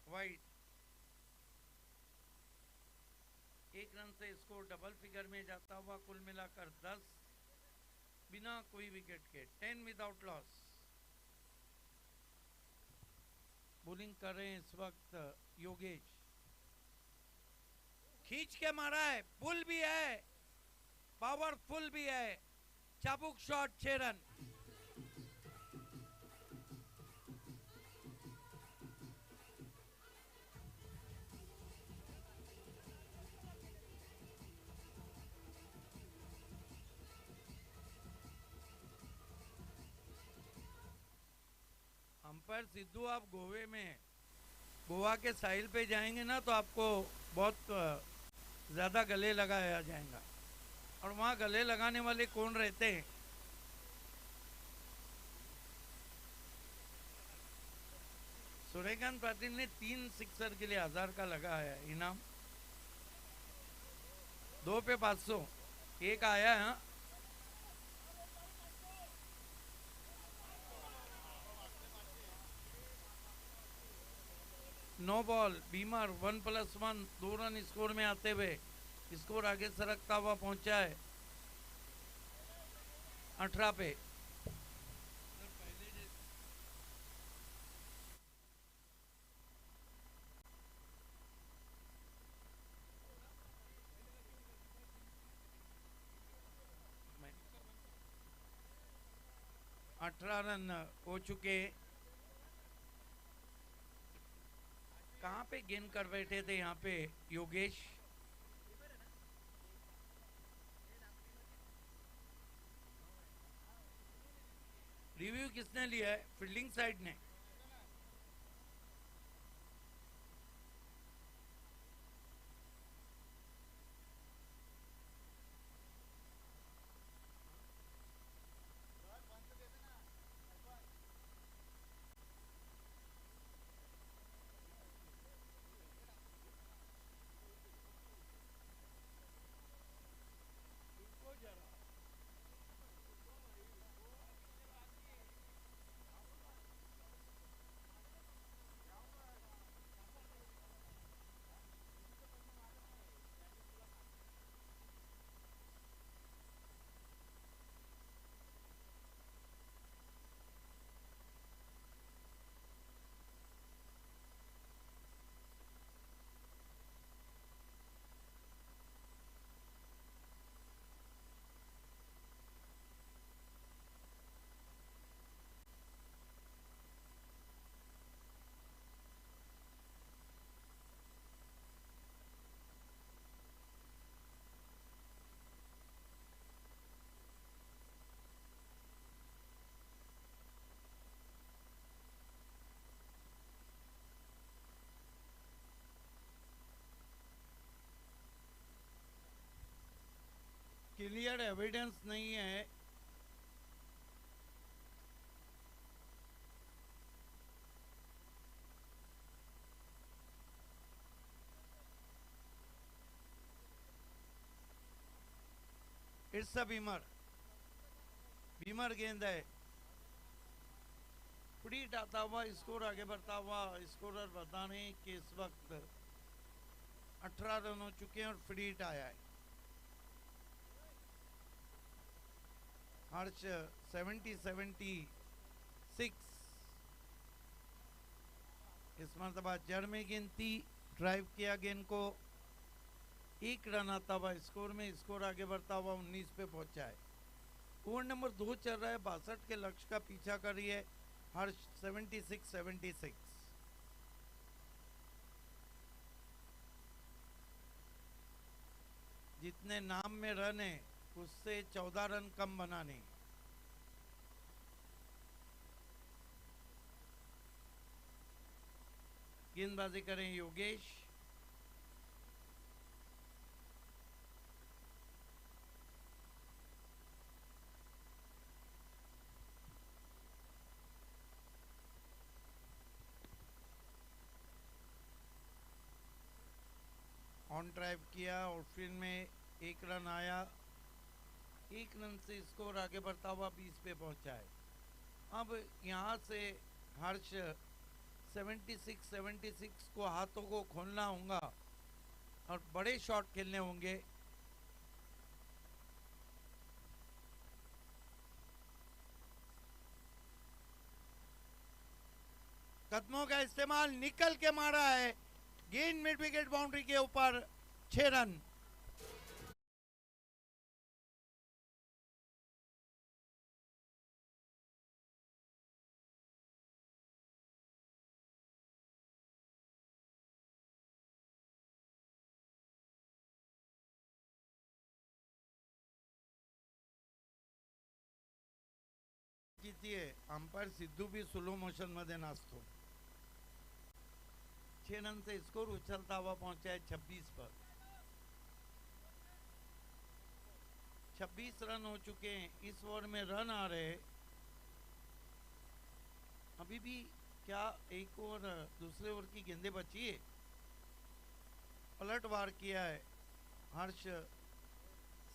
वाइड। 1 रन से स्कोर डबल फिगर में जाता हुआ कुल मिलाकर 10 बिना कोई विकेट के, 10 विदाउट लॉस। बॉलिंग कर रहे हैं इस वक्त योगेश। खींच के मारा है, पुल भी है, पावरफुल भी है, चाबुक शॉट, 6 रन। अंपायर सिद्धू, आप गोवे में, गोवा के साहिल पे जाएंगे ना तो आपको बहुत ज़्यादा गले लगाया जाएगा। और वहाँ गले लगाने वाले कौन रहते हैं? सूर्यकांत पाटिल ने 3 सिक्सर के लिए 1000 का लगाया इनाम। 2 पे 500, एक आया है। नो बॉल, बीमार, 1+1, 2 रन स्कोर में आते हुए स्कोर आगे सरकता हुआ पहुंचा है 18 पे। अठारह रन हो चुके। कहाँ पे गेंद कर बैठे थे यहाँ पे योगेश? रिव्यू किसने लिया है? फील्डिंग साइड ने। क्लियर एविडेंस नहीं है इट्स अ बीमर गेंद है फ्रीट आता हुआ स्कोर आगे बढ़ता हुआ स्कोरर बता रहे हैं कि इस वक्त 18 रन हो चुके हैं और फ्रीट आया है हर्ष 76 इस मरतबा जड़ में गेंद थी ड्राइव किया गेंद को एक रन आता हुआ स्कोर में स्कोर आगे बढ़ता हुआ 19 पे पहुंचा है ओवर नंबर 2 चल रहा है 62 के लक्ष्य का पीछा कर रही है हर्ष 76 जितने नाम में रन है उससे 14 रन कम बनाने गेंदबाजी करें योगेश ऑन ड्राइव किया और फिर में एक रन आया एक रन से स्कोर आगे बढ़ता हुआ 20 पे पहुंचा है अब यहाँ से हर्ष 76 को हाथों को खोलना होगा और बड़े शॉट खेलने होंगे कदमों का इस्तेमाल निकल के मारा है गेंद मिड विकेट बाउंड्री के ऊपर 6 रन जीती है अंपायर सिद्धू भी स्लो मोशन मध्ये नाचतो 6 रन से स्कोर उछलता हुआ पहुंचा है 26 पर 26 रन हो चुके हैं इस ओवर में रन आ रहे अभी भी क्या एक ओवर दूसरे ओवर की गेंदें बची है पलटवार किया है हर्ष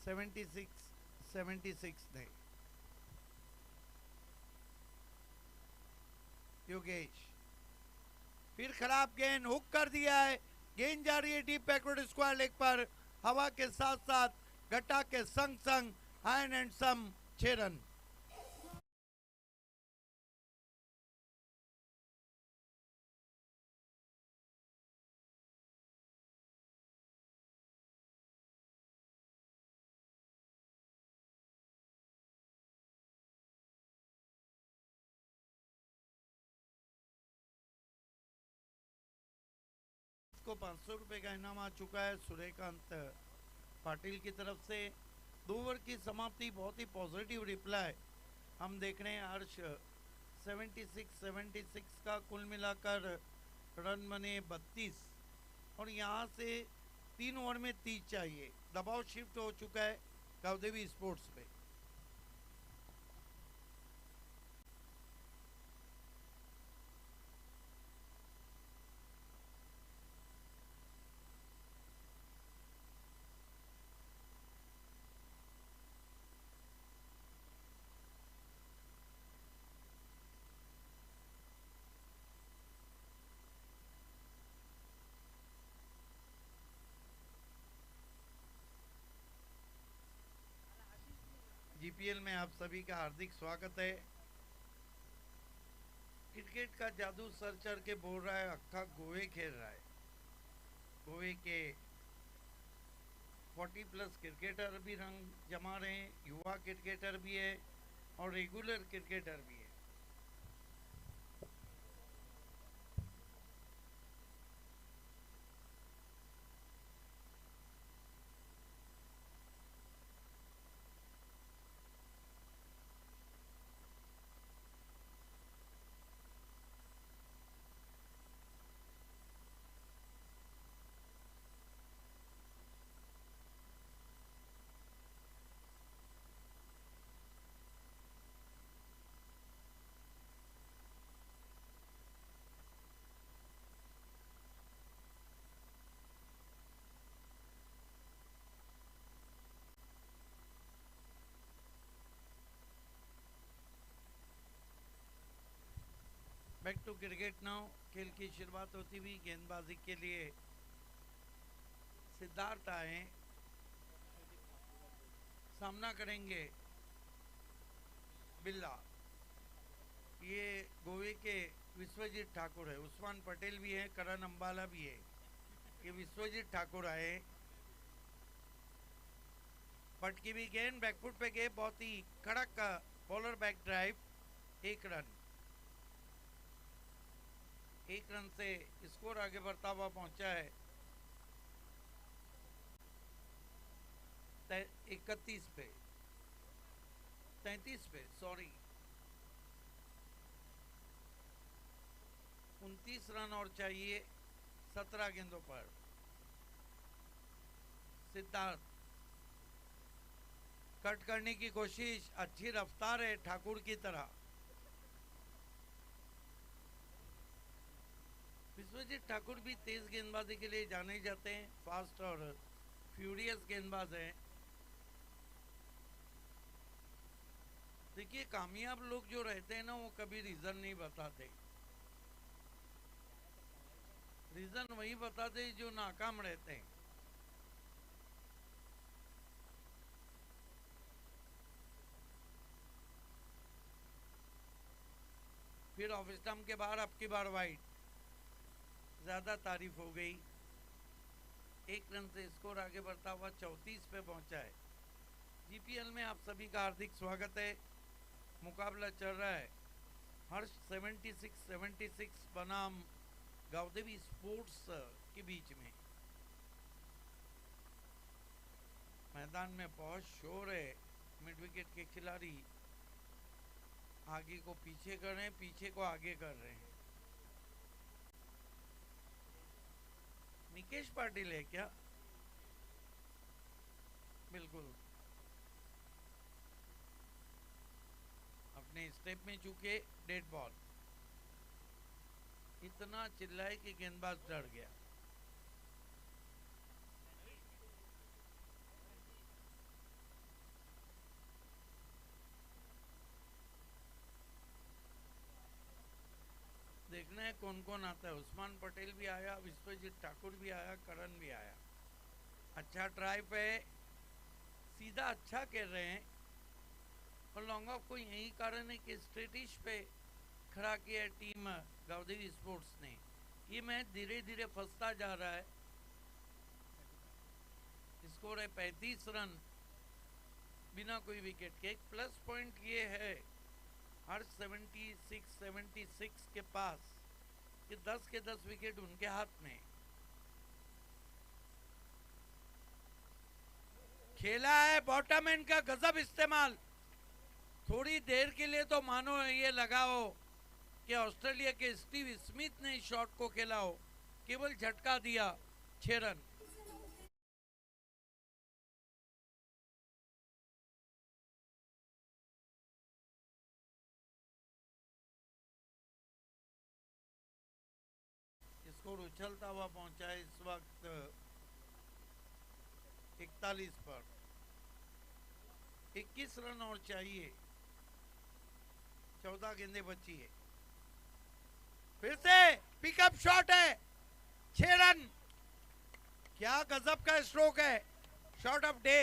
76 ने योगेश फिर खराब गेंद हुक कर दिया है गेंद जा रही है डीप बैकवर्ड स्क्वायर लेग पर हवा के साथ साथ गट्टा के संग संग आयन एंड सम 6 रन को 500 रुपए का इनाम आ चुका है सूर्यकांत पाटिल की तरफ से 2 ओवर की समाप्ति बहुत ही पॉजिटिव रिप्लाई हम देख रहे हैं हर्ष 76 का कुल मिलाकर रन बने 32 और यहाँ से 3 ओवर में 30 चाहिए दबाव शिफ्ट हो चुका है गावदेवी स्पोर्ट्स पे जीपीएल में आप सभी का हार्दिक स्वागत है क्रिकेट का जादू सर चढ़ के बोल रहा है अक्का गोवे खेल रहा है गोवे के 40+ क्रिकेटर भी रंग जमा रहे हैं युवा क्रिकेटर भी है और रेगुलर क्रिकेटर भी है बैक टू क्रिकेट नाउ। खेल की शुरुआत होती हुई गेंदबाजी के लिए सिद्धार्थ आए, सामना करेंगे बिल्ला। ये गोवे के विश्वजीत ठाकुर है, उस्मान पटेल भी है, करण अंबाला भी है। ये विश्वजीत ठाकुर आए, पटकी भी गेंद बैकफुट पे गए, बहुत ही कड़क का bowler back drive, 1 run. 1 run से स्कोर आगे बढ़ता हुआ पहुंचा है 31 पे, 33 पे, सॉरी। 29 रन और चाहिए 17 गेंदों पर। सिद्धार्थ कट करने की कोशिश, अच्छी रफ्तार है ठाकुर की तरह। विश्वजीत ठाकुर भी तेज गेंदबाजी के लिए जाने जाते हैं, फास्ट और फ्यूरियस गेंदबाज हैं। देखिए, कामयाब लोग जो रहते हैं ना, वो कभी रीजन नहीं बताते। रीजन वही बताते जो नाकाम रहते हैं। फिर ऑफ स्टंप के बाहर अब की बार वाइड, ज्यादा तारीफ हो गई। 1 रन से स्कोर आगे बढ़ता हुआ 34 पे पहुंचा है। जीपीएल में आप सभी का हार्दिक स्वागत है। मुकाबला चल रहा है हर्ष 76 बनाम गावदेवी स्पोर्ट्स के बीच में। मैदान में बहुत शोर है। मिड विकेट के खिलाड़ी आगे को पीछे कर रहे हैं, पीछे को आगे कर रहे हैं। निकेश पाटिल है क्या? बिल्कुल अपने स्टेप में चूके, डेड बॉल। इतना चिल्लाए कि गेंदबाज डर गया। देखना है कौन कौन आता है। उस्मान पटेल भी आया, विश्वजीत ठाकुर भी आया, करण भी आया। अच्छा ड्राइव है, सीधा अच्छा खेल रहे हैं। और लॉन्ग ऑफ को यही कारण है कि स्ट्रेटिश पे खड़ा किया टीम गावदेवी स्पोर्ट्स ने। ये मैच धीरे धीरे फंसता जा रहा है। स्कोर है 35 रन बिना कोई विकेट के। एक प्लस पॉइंट ये है हर 76 के पास कि 10 के 10 विकेट उनके हाथ में। खेला है बॉटम एंड का गजब इस्तेमाल। थोड़ी देर के लिए तो मानो ये लगा हो कि ऑस्ट्रेलिया के स्टीव स्मिथ ने इस शॉट को खेला हो, केवल झटका दिया। 6 रन। स्कोर उछलता हुआ पहुंचा है इस वक्त 41 पर। 21 रन और चाहिए, 14 गेंदें बची है। फिर से पिकअप शॉट है, 6 रन। क्या गजब का स्ट्रोक है, शॉट ऑफ डे।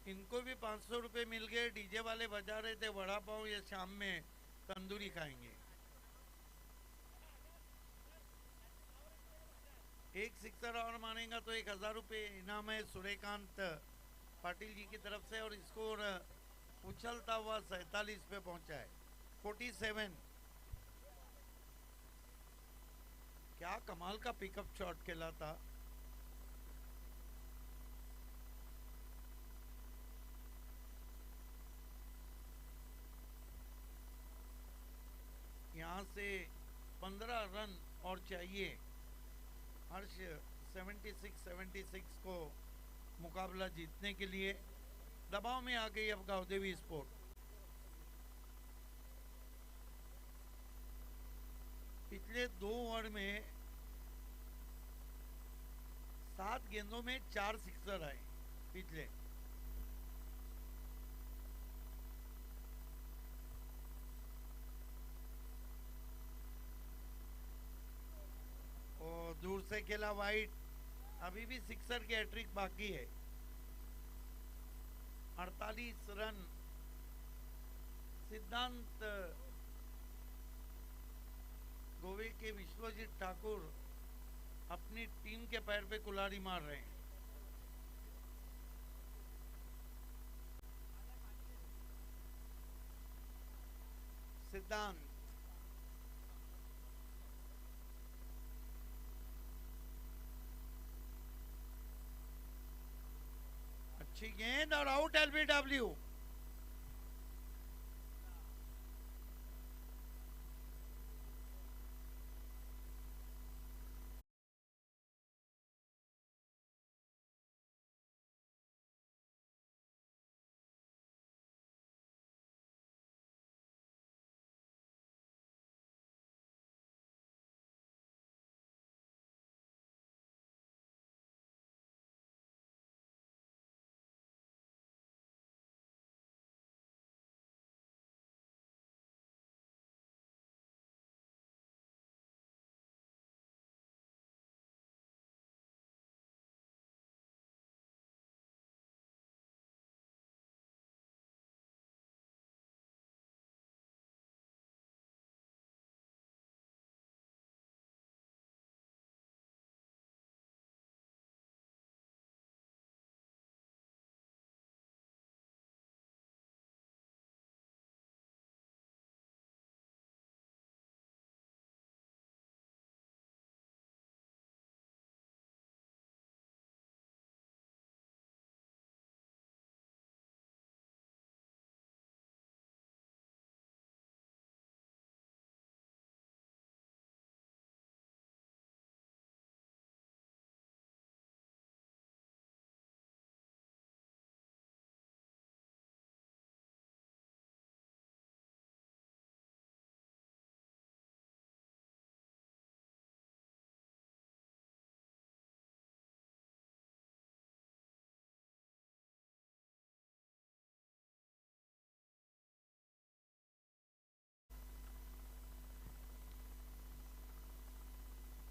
इनको भी 500 रुपए मिल गए। डीजे वाले बजा रहे थे वड़ा पाव, ये शाम में तंदूरी खाएंगे। एक सिक्सर और मारेगा तो 1000 रुपये इनाम है सूर्यकांत पाटिल जी की तरफ से। और स्कोर उछलता हुआ 47 पे पहुंचा है, 47। क्या कमाल का पिकअप शॉट खेला था। यहाँ से 15 रन और चाहिए हर्ष 76 को मुकाबला जीतने के लिए। दबाव में आ गई अब गावदेवी स्पोर्ट। पिछले 2 ओवर में 7 गेंदों में 4 सिक्सर आए पिछले। और दूर से खेला वाइट, अभी भी सिक्सर की हैट्रिक बाकी है। 48 रन सिद्धांत गोवे के विश्वजीत ठाकुर अपनी टीम के पैर पे कुल्हाड़ी मार रहे हैं। सिद्धांत अच्छी गेंद और आउट एलबीडब्ल्यू।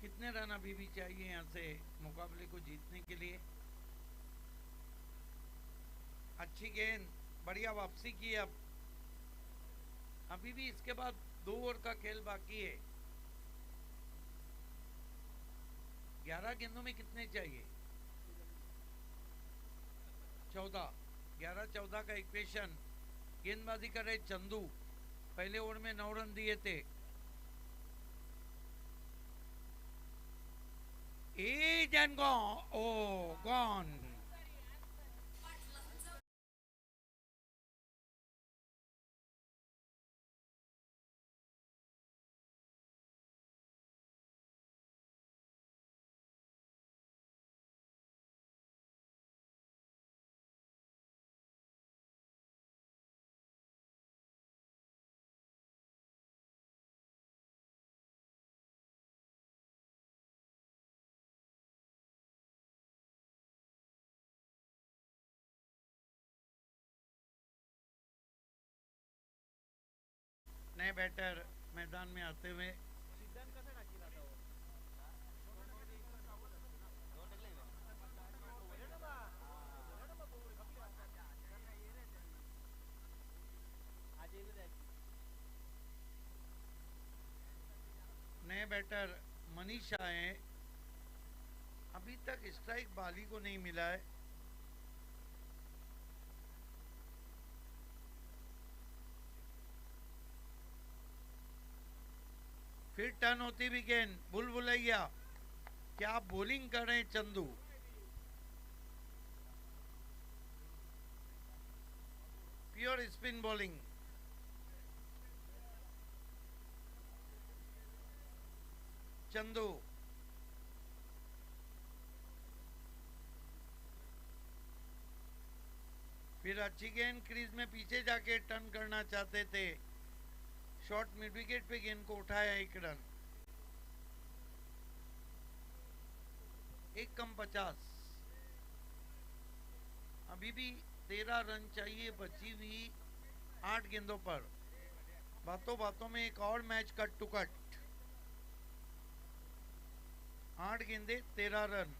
कितने रन अभी भी चाहिए यहाँ से मुकाबले को जीतने के लिए? अच्छी गेंद, बढ़िया वापसी की। अब अभी भी इसके बाद 2 ओवर का खेल बाकी है। 11 गेंदों में कितने चाहिए? 14। 11-14 का इक्वेशन। गेंदबाजी कर रहे चंदू, पहले ओवर में 9 रन दिए थे। Eat and gone. Oh, gone. नए बैटर मैदान में आते हुए नए बैटर मनीष आए। अभी तक स्ट्राइक बाली को नहीं मिला है। फिर टर्न होती भी गेंद, बुलबुलैया। क्या बॉलिंग कर रहे हैं Chandu. Pure spin bowling. Chandu फिर अच्छी गेंद, क्रीज में पीछे जाके टर्न करना चाहते थे। शॉर्ट मिड विकेट पे गेंद को उठाया, 1 रन। एक कम 50। अभी भी 13 रन चाहिए बची हुई 8 गेंदों पर। बातों बातों में एक और मैच कट टू कट। 8 गेंदे 13 रन।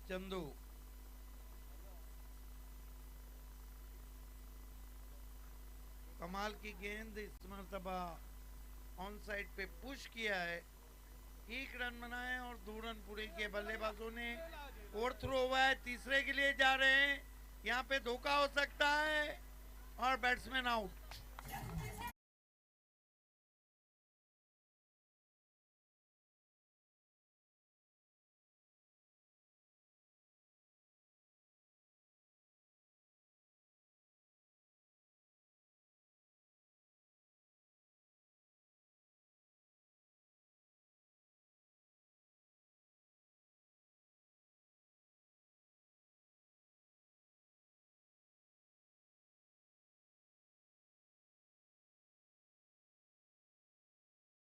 चंदू कमाल की गेंद इस मरतबा ऑन साइड पे पुश किया है। एक रन बनाए और 2 रन पूरे किए बल्लेबाजों ने। फोर्थ थ्रो हुआ है, तीसरे के लिए जा रहे हैं। यहाँ पे धोखा हो सकता है और बैट्समैन आउट।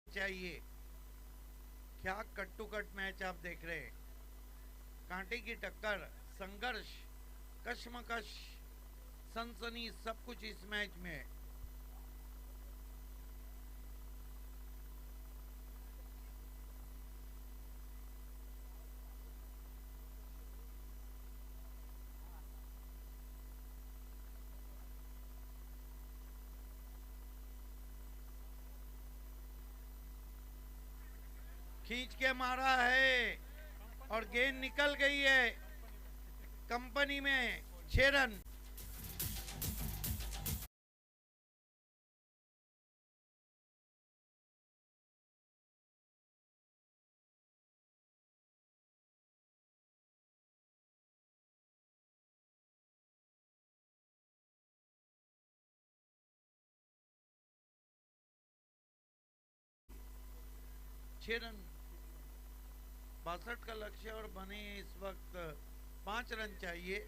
चाहिए। क्या कट टू कट मैच आप देख रहे हैं। कांटे की टक्कर, संघर्ष, कश्मकश, सनसनी सब कुछ इस मैच में है। खींच के मारा है और गेंद निकल गई है कंपनी में। 6 रन। छह रन 62 का लक्ष्य और बने इस वक्त 5 रन चाहिए।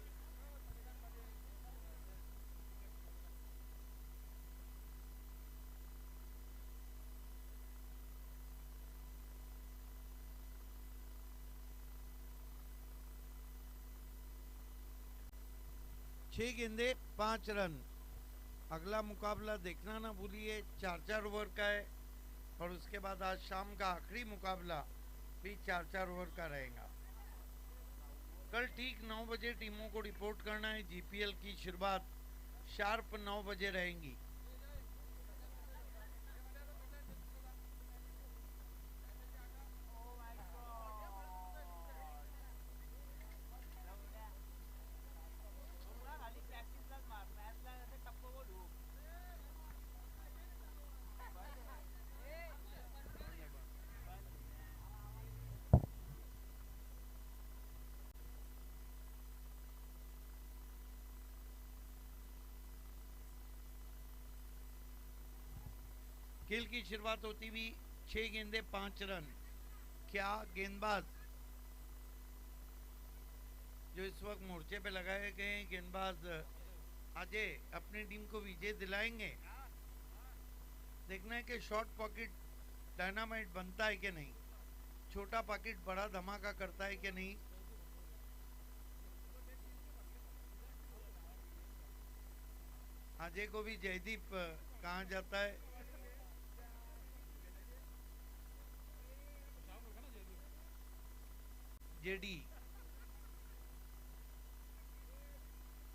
छह गेंदे 5 रन। अगला मुकाबला देखना ना भूलिए, 4-4 ओवर का है और उसके बाद आज शाम का आखिरी मुकाबला भी 4-4 ओवर का रहेगा। कल ठीक 9 बजे टीमों को रिपोर्ट करना है। जीपीएल की शुरुआत शार्प 9 बजे रहेंगी। खेल की शुरुआत होती हुई 6 गेंदे 5 रन। क्या गेंदबाज जो इस वक्त मोर्चे पे लगाए गए हैं, गेंदबाज अजय अपनी टीम को विजय दिलाएंगे? देखना है कि शॉर्ट पॉकेट डायनामाइट बनता है कि नहीं, छोटा पॉकेट बड़ा धमाका करता है कि नहीं। अजय को भी जयदीप कहा जाता है। जेडी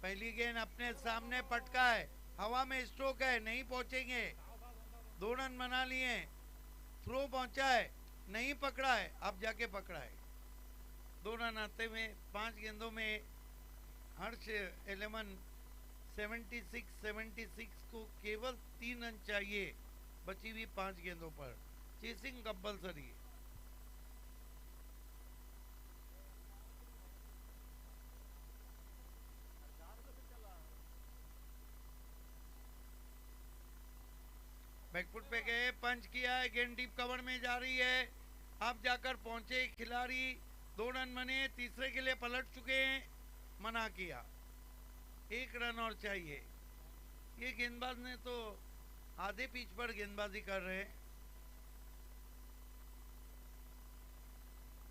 पहली गेंद अपने सामने पटका है, हवा में स्ट्रोक है, नहीं पहुंचेंगे। 2 रन बना लिए। थ्रो पहुंचा है, नहीं पकड़ा है, अब जाके पकड़ा है। 2 रन आते हुए 5 गेंदों में हर्ष 11 76 को केवल 3 रन चाहिए बची हुई 5 गेंदों पर। Chasing compulsory. बैकफुट पे गए, पंच किया है, गेंद डीप कवर में जा रही है। अब जाकर पहुंचे खिलाड़ी, 2 रन बने, तीसरे के लिए पलट चुके हैं, मना किया। 1 रन और चाहिए। ये गेंदबाज ने तो आधे पिच पर गेंदबाजी कर रहे हैं।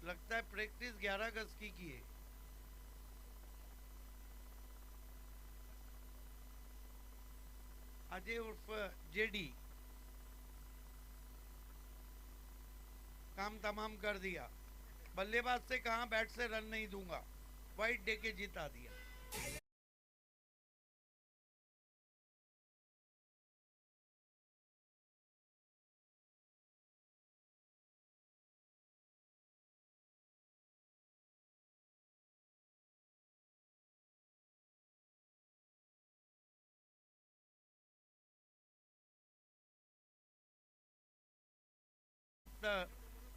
लगता है प्रैक्टिस 11 गज की है। अजय उर्फ जेडी काम तमाम कर दिया। बल्लेबाज से कहा बैट से रन नहीं दूंगा, वाइट दे के जिता दिया।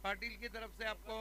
पाटिल की तरफ से आपको